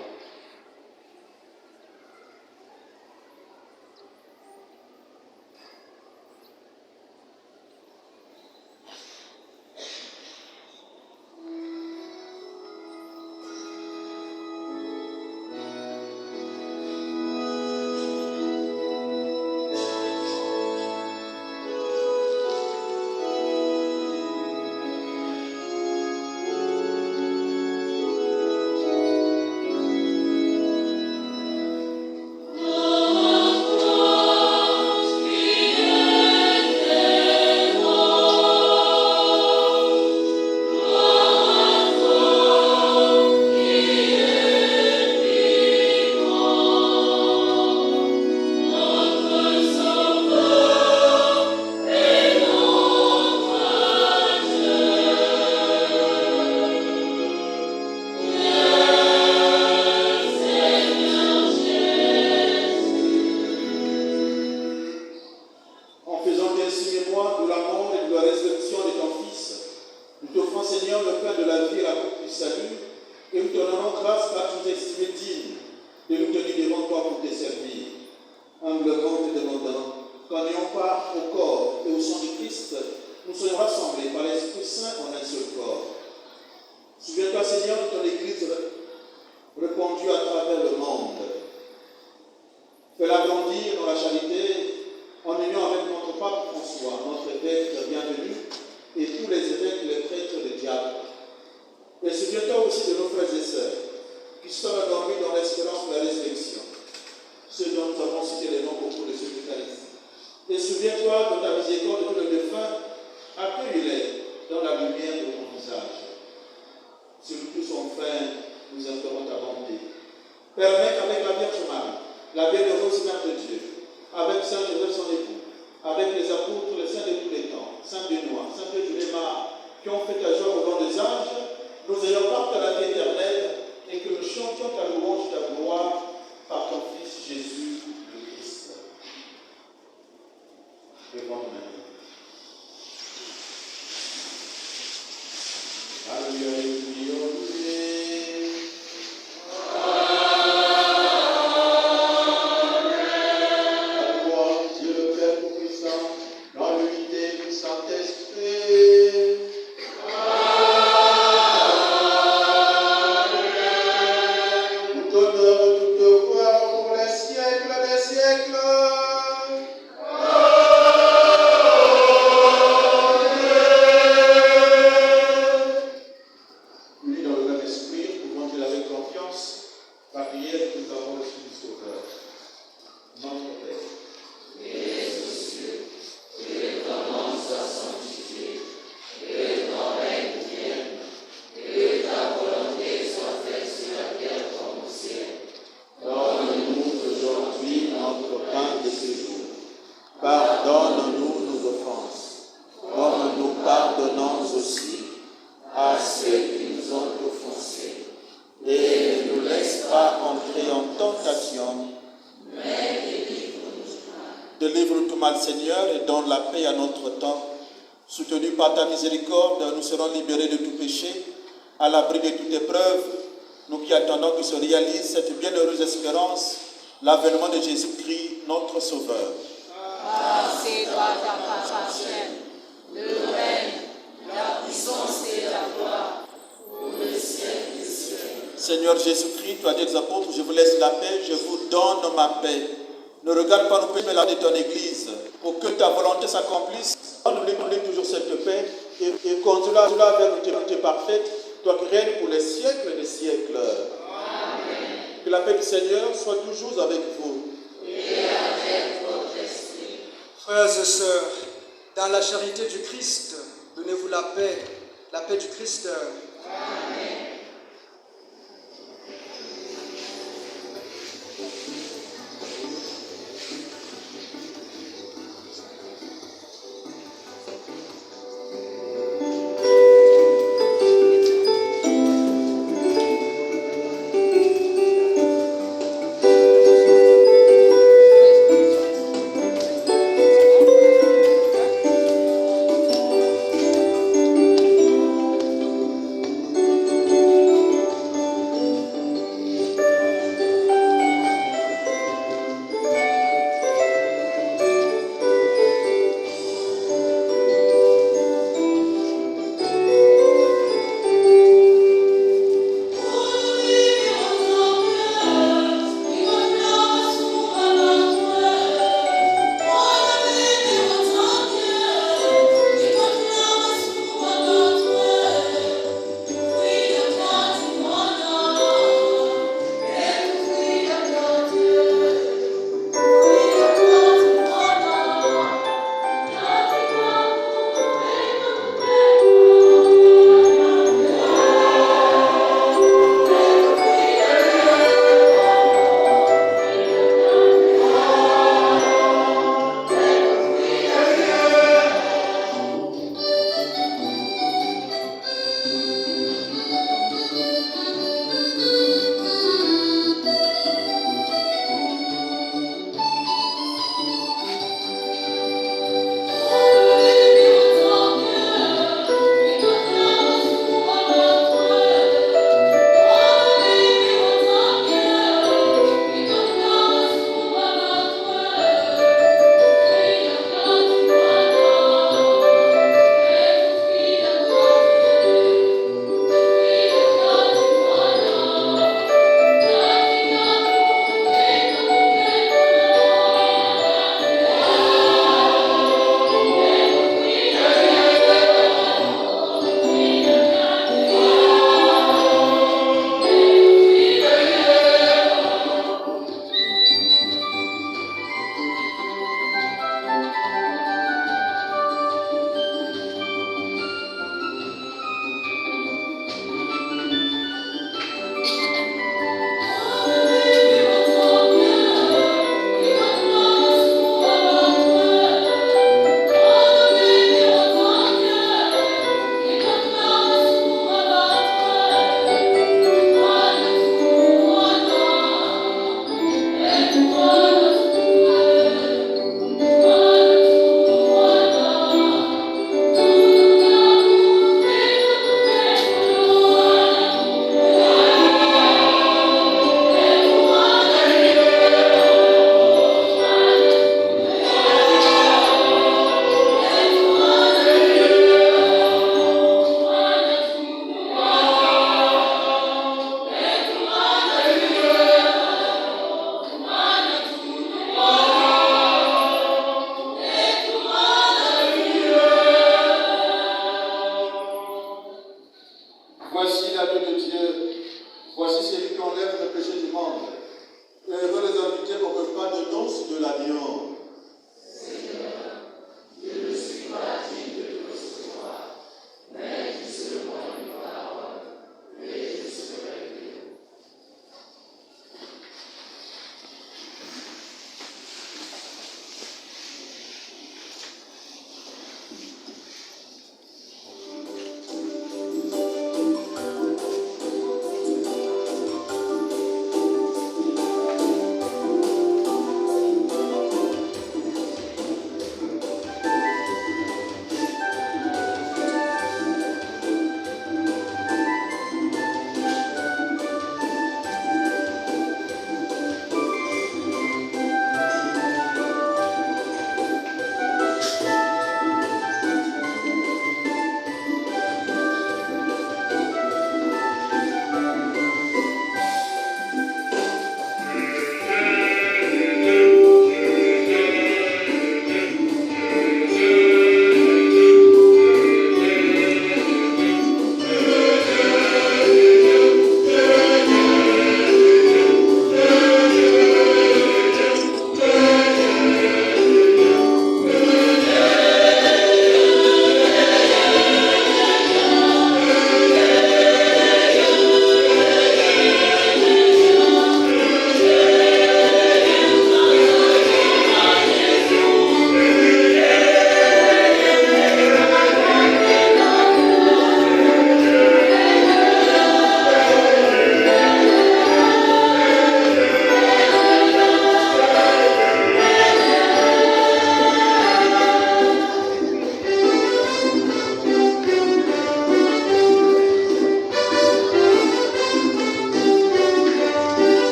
Nous serons libérés de tout péché, à l'abri de toute épreuve, nous qui attendons que se réalise cette bienheureuse espérance, l'avènement de Jésus-Christ, notre Sauveur. C'est toi ta parole, le règne, la puissance et la gloire, pour le siècle des siècles. Seigneur Jésus-Christ, tu as dit aux apôtres, je vous laisse la paix, je vous donne ma paix. Ne regarde pas nos péchés, mais la de ton Église, pour que ta volonté s'accomplisse. Nous voulons toujours cette paix et conduis-la vers une vérité parfaite, toi qui règnes pour les siècles des siècles. Amen. Que la paix du Seigneur soit toujours avec vous. Et avec votre esprit. Frères et sœurs, dans la charité du Christ, donnez-vous la paix du Christ. Amen.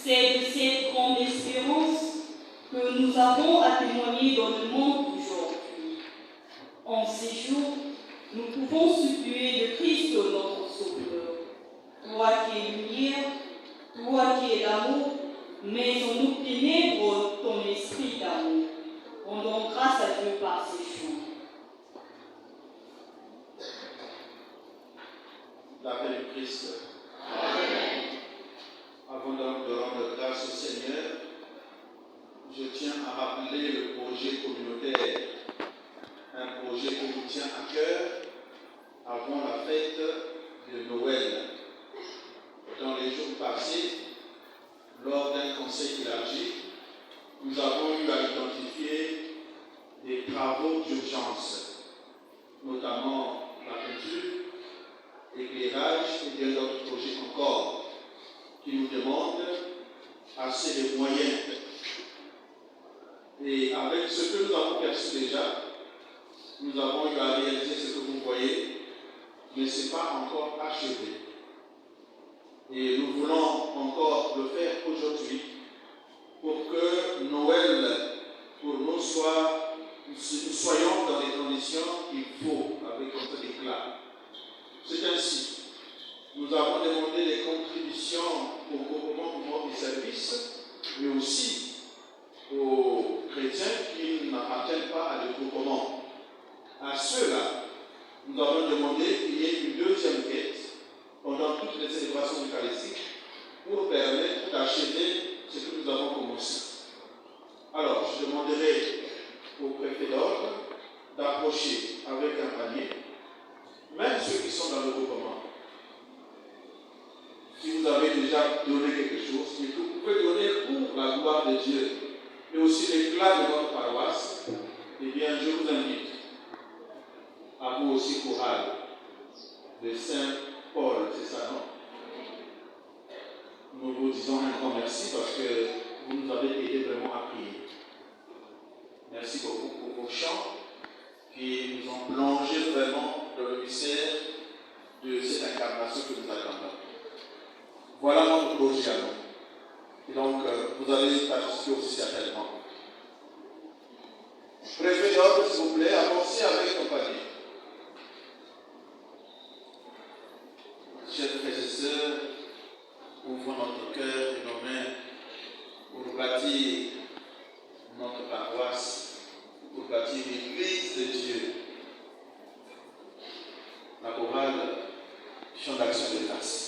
C'est de cette grande espérance que nous avons à témoigner dans le monde d'aujourd'hui. En ces jours, nous pouvons supplier le Christ, notre Sauveur. Toi qui es lumière, toi qui es l'amour, mais en nos ténèbres ton esprit d'amour. Rendons grâce à Dieu par ces chants. La paix du Christ. Amen. Avant donc de rendre grâce au Seigneur, je tiens à rappeler le projet communautaire, un projet qui nous tient à cœur avant la fête de Noël. Dans les jours passés, lors d'un conseil élargi, nous avons eu à identifier des travaux d'urgence, notamment la peinture, l'éclairage et bien d'autres projets encore, qui nous demandent assez de moyens. Et avec ce que nous avons perçu déjà, nous avons eu à réaliser ce que vous voyez, mais ce n'est pas encore achevé. Et nous voulons encore le faire aujourd'hui pour que Noël, pour nous, nous soyons dans les conditions qu'il faut, avec un peu d'éclat. C'est ainsi. Nous avons demandé des contributions au groupement du service, mais aussi aux chrétiens qui n'appartiennent pas à des groupements. À ceux-là, nous avons demandé qu'il y ait une deuxième quête pendant toutes les célébrations eucharistiques pour permettre d'achever ce que nous avons commencé. Alors, je demanderai au préfet d'ordre d'approcher avec un panier, même ceux qui sont dans le groupement. Si vous avez déjà donné quelque chose, mais que vous pouvez donner pour la gloire de Dieu, mais aussi l'éclat de notre paroisse, eh bien, je vous invite à vous aussi, chorale de Saint-Paul, c'est ça, non? Nous vous disons un grand merci parce que vous nous avez aidé vraiment à prier. Merci beaucoup pour vos chants qui nous ont plongé vraiment dans le mystère de cette incarnation que nous attendons. Voilà notre projet à nous. Et donc, vous allez participer aussi certainement. Préfet d'ordre, s'il vous plaît, avancez avec ton panier. Chers frères et sœurs, ouvrons notre cœur et nos mains pour bâtir notre paroisse, pour bâtir l'église de Dieu. La chorale, chant d'action de grâce.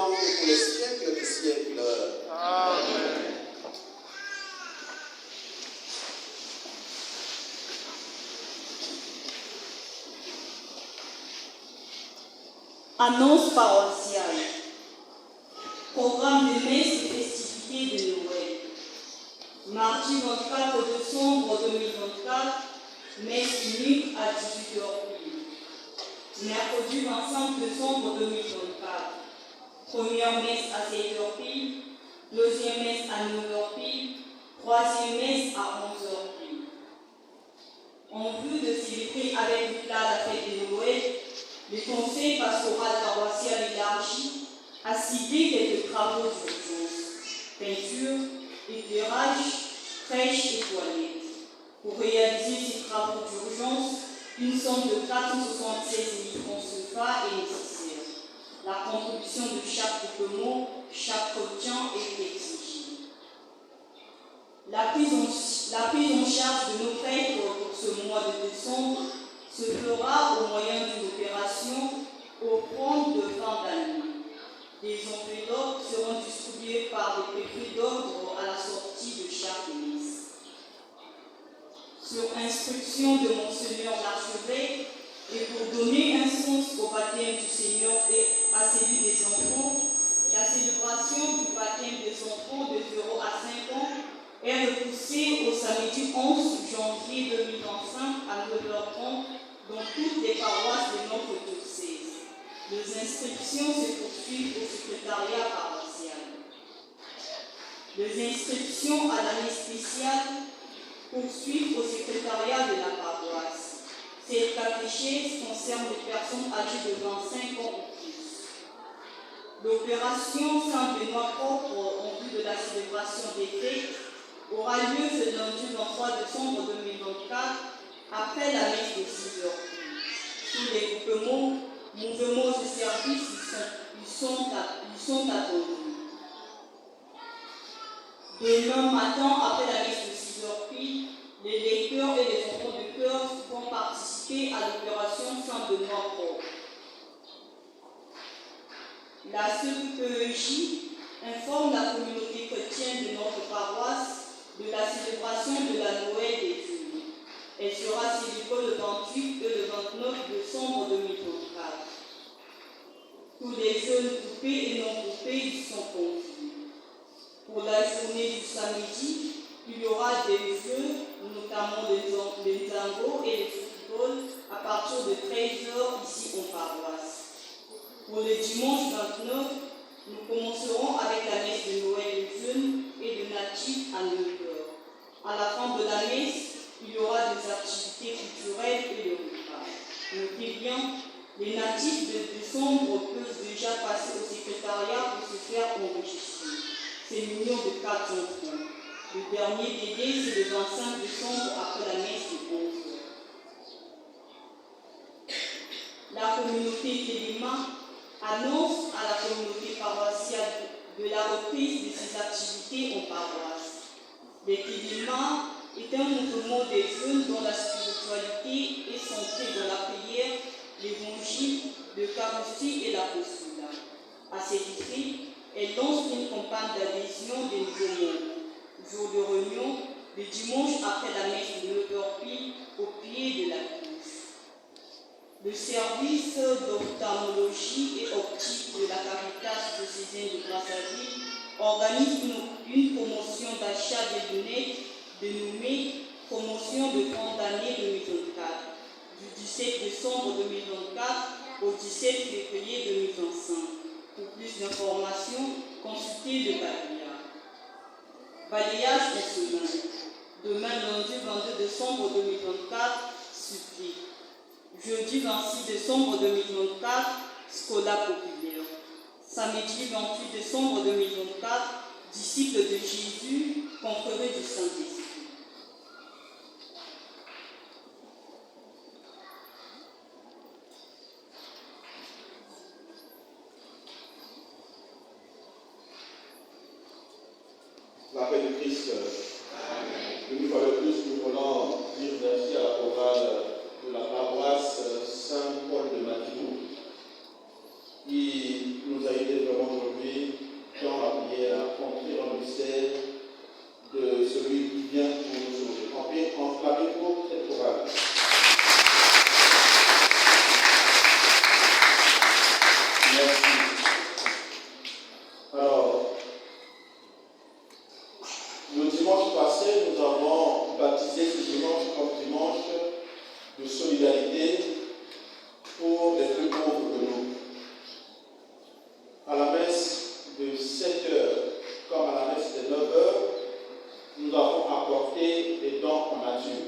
maintenant et pour les siècles des siècles. Amen. Annonce paroissiale. Programme de messe et festivités de Noël. Mardi 24 décembre 2024, messe unique à 18h. Mercredi 25 décembre 2024, première messe à 7h, deuxième messe à 9h, troisième messe à 11h. En vue de célébrer avec éclat la fête de Noël, le conseil pastoral paroissial élargi a ciblé quelques travaux d'urgence, peinture, éclairage, crèche et toilettes. Pour réaliser ces travaux d'urgence, une somme de 476 000 francs CFA est nécessaire. La contribution de chaque groupement, chaque chrétien est exigée. La prise en charge de nos fêtes pour ce mois de décembre se fera au moyen d'une opération offrande de fin d'année. Des enveloppes seront distribuées par les préfets d'ordre à la sortie de chaque messe. Sur instruction de Monseigneur l'archevêque et pour donner un sens au baptême du Seigneur et à celui des enfants, la célébration du baptême des enfants de 0 à 5 ans est repoussée au samedi 11 janvier 2025 à 9h30 dans toutes les paroisses de notre diocèse. Les inscriptions se poursuivent au secrétariat paroissial. Les inscriptions à l'année spéciale poursuivent au secrétariat de la paroisse. Cette catéchèse concerne les personnes âgées de 25 ans ou plus. L'opération Saint-Benoît propre en vue de la célébration des fêtes aura lieu ce lundi 23 décembre 2024 après la messe de 6h. Tous les groupements, mouvements et services y sont attendus. Demain matin, après la messe de 6h, les lecteurs et les enfants de cœur vont participer à l'opération Saint-Benoît propre. La CEPEJ informe la communauté chrétienne de notre paroisse de la célébration de la Noël des jeunes. Elle sera célébrée le 28 et le 29 décembre 2024. Tous les jeunes groupés et non groupés y sont conviés. Pour la journée du samedi, il y aura des jeux, notamment les tango et le football, à partir de 13h ici en paroisse. Pour le dimanche 29, nous commencerons avec la messe de Noël des jeunes et de natifs à 9h. À la fin de la messe, il y aura des activités culturelles et le repas. Notez bien, les natifs de décembre peuvent déjà passer au secrétariat pour se faire enregistrer. C'est mignon de 4 enfants. Le dernier délai, c'est le 25 décembre après la messe de 11h. La communauté Téléma annonce à la communauté paroissiale de la reprise de ses activités en paroisse. Les Téléma est un mouvement des jeunes dont la spiritualité est centrée dans la prière, l'évangile, l'Eucharistie et l'apostolat. À cet effet, elle lance une campagne d'adhésion des nouveaux membres. Jour de réunion, le dimanche après la messe de 9h au pied de la cloche. Le service d'ophtalmologie et optique de la Caritas diocésaine de Brazzaville organise une promotion d'achat des lunettes dénommée Promotion de fin d'année 2024 du 17 décembre 2024 au 17 février 2025. Pour plus d'informations, consultez le balayage en semaine. Demain, lundi 22 décembre 2024, supplique. Jeudi 26 décembre 2024, Scola populaire. Samedi 28 décembre 2024, disciple de Jésus, confrérie du Saint-Esprit. La paix de Christ. Une fois de plus, nous voulons dire merci à la chorale de la paroisse Saint-Paul de Matigou qui nous a aidés vraiment aujourd'hui c'était 9 heures, nous avons apporté des dons en nature.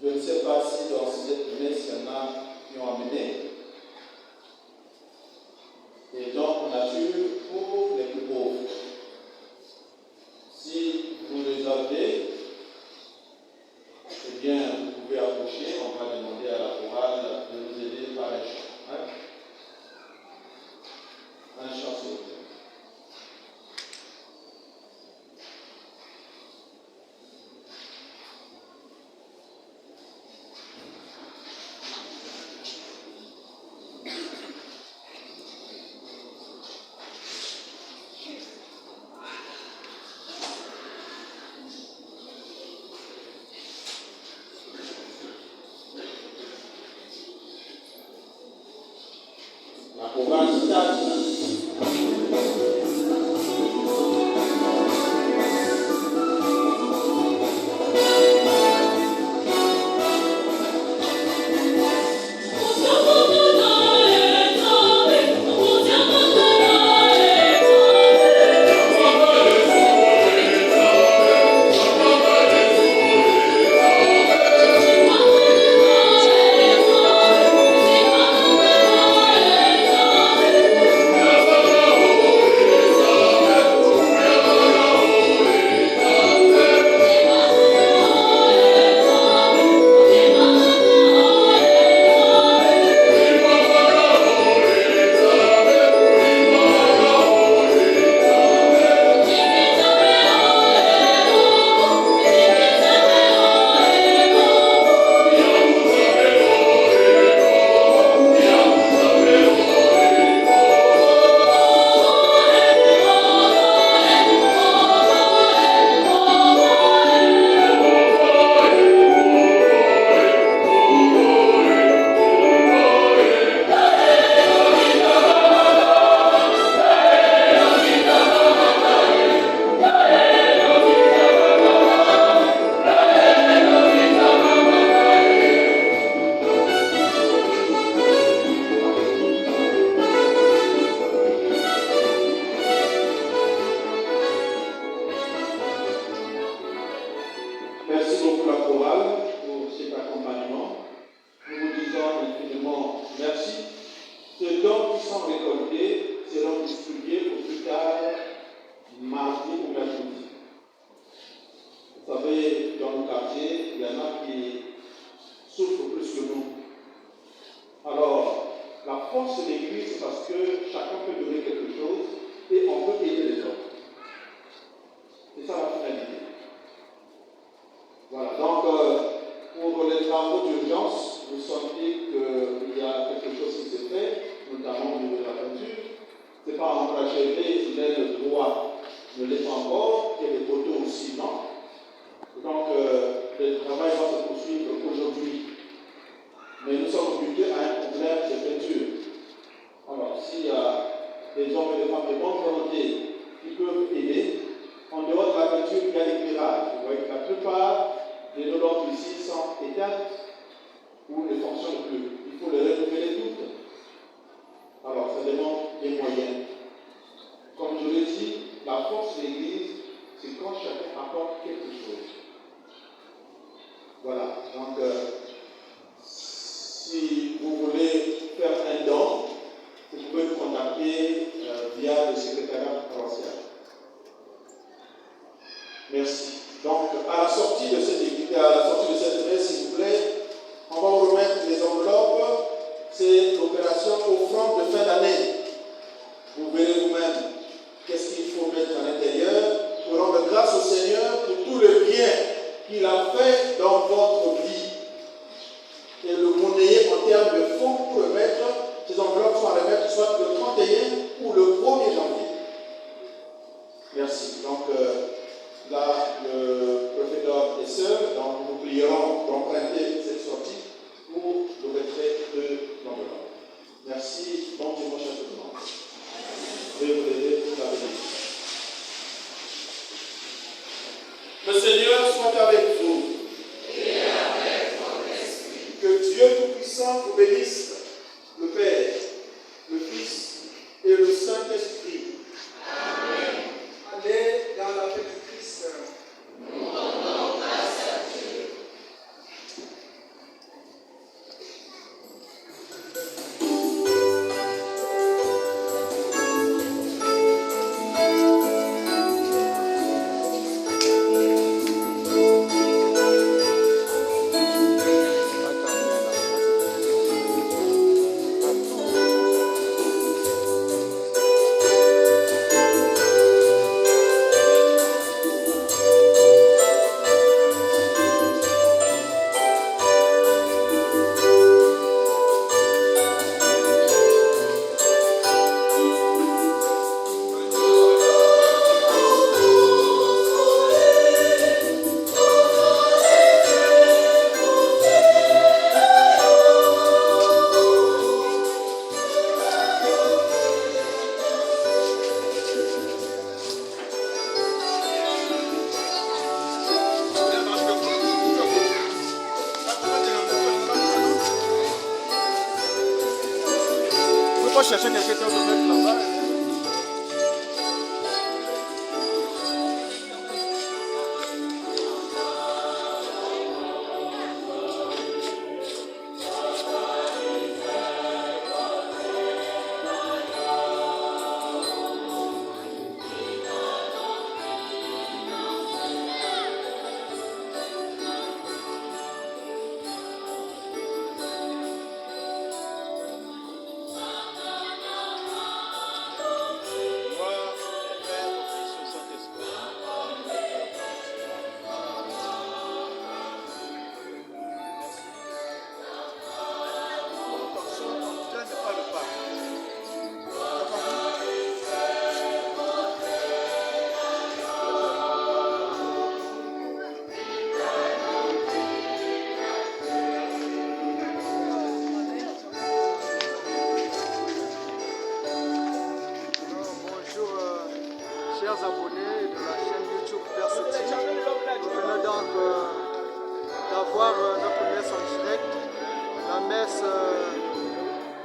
Je ne sais pas si dans cette messe, il y en a qui ont amené des dons en nature pour les plus pauvres. Si vous les avez, eh bien, vous pouvez approcher, on va demander à la chorale de nous aider par un chant. Hein? Un chant, s'il vous plaît. La chorale stade. Merci beaucoup la chorale pour cet accompagnement. Nous vous disons infiniment merci. Ces dons qui sont récoltés seront distribués au plus tard mardi ou mercredi. Vous savez, dans nos quartiers, il y en a qui souffrent plus que nous. Alors, la force de l'Église, c'est parce que chacun peut donner quelque chose et on peut aider les autres. C'est ça la finalité. Voilà, donc pour les travaux d'urgence, vous sentez qu'il y a quelque chose qui se fait, notamment au niveau de la peinture. Ce n'est pas encore achevé, il est le droit, ne l'est pas encore, et les poteaux aussi, non. Donc le travail va se poursuivre aujourd'hui. Mais nous sommes butés à un problème de peinture. Alors, s'il y a des hommes et des femmes de bonne volonté qui peuvent aider, en dehors de la peinture, il y a l'éclairage. Vous voyez que la plupart des nos lampes ici sont éteintes ou ne fonctionnent plus. Il faut les renouveler toutes. Alors, ça demande des moyens. Comme je l'ai dit, la force de l'Église, c'est quand chacun apporte quelque chose. Voilà. Donc, si vous voulez faire un don, vous pouvez nous contacter via le secrétariat paroissial. Merci. Donc, à la sortie de cette messe, s'il vous plaît, on va vous remettre les enveloppes. C'est l'opération offrande de fin d'année. Vous verrez vous-même qu'est-ce qu'il faut mettre à l'intérieur pour rendre grâce au Seigneur pour tout le bien qu'il a fait dans votre vie. Et le monnayer en termes de fonds pour remettre, ces enveloppes sont à remettre soit le 31 ou le 1er janvier. Merci. Donc, là, le préfet d'ordre est seul, donc nous prierons d'emprunter cette sortie pour le retrait de l'enveloppe. Merci, bon dimanche à tout le monde. Je vais vous aider pour la bénédiction. Le Seigneur soit avec vous. Et avec votre esprit. Que Dieu Tout-Puissant vous bénisse, le Père, le Fils et le Saint-Esprit. Amen. Allez chercher quelqu'un d'autre pour mettre là-bas. Chers abonnés de la chaîne YouTube Persétique, nous venons donc d'avoir notre messe en direct, la messe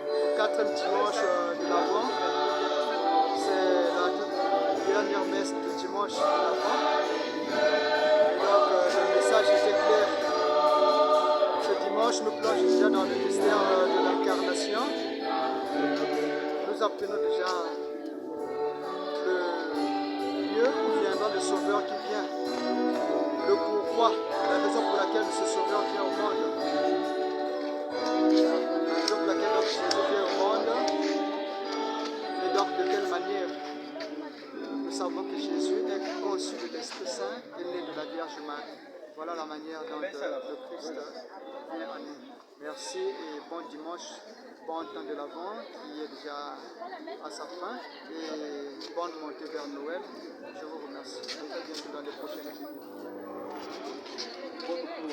au 4e dimanche de l'Avent. C'est la dernière messe du dimanche de l'Avent. Donc le message était clair. Ce dimanche, nous plongeons déjà dans le mystère de l'incarnation. Nous apprenons déjà où viendra le Sauveur qui vient, le pourquoi, la raison pour laquelle ce Sauveur vient au monde, la raison pour laquelle notre Jésus vient au monde, et donc de quelle manière. Nous savons que Jésus est conçu de l'Esprit Saint et né de la Vierge Marie. Voilà la manière dont le Christ vient à nous. Merci et bon dimanche, bon temps de l'Avent qui est déjà à sa fin et bonne montée vers Noël. Je vous remercie. Je vous reviens dans les prochaines vidéos.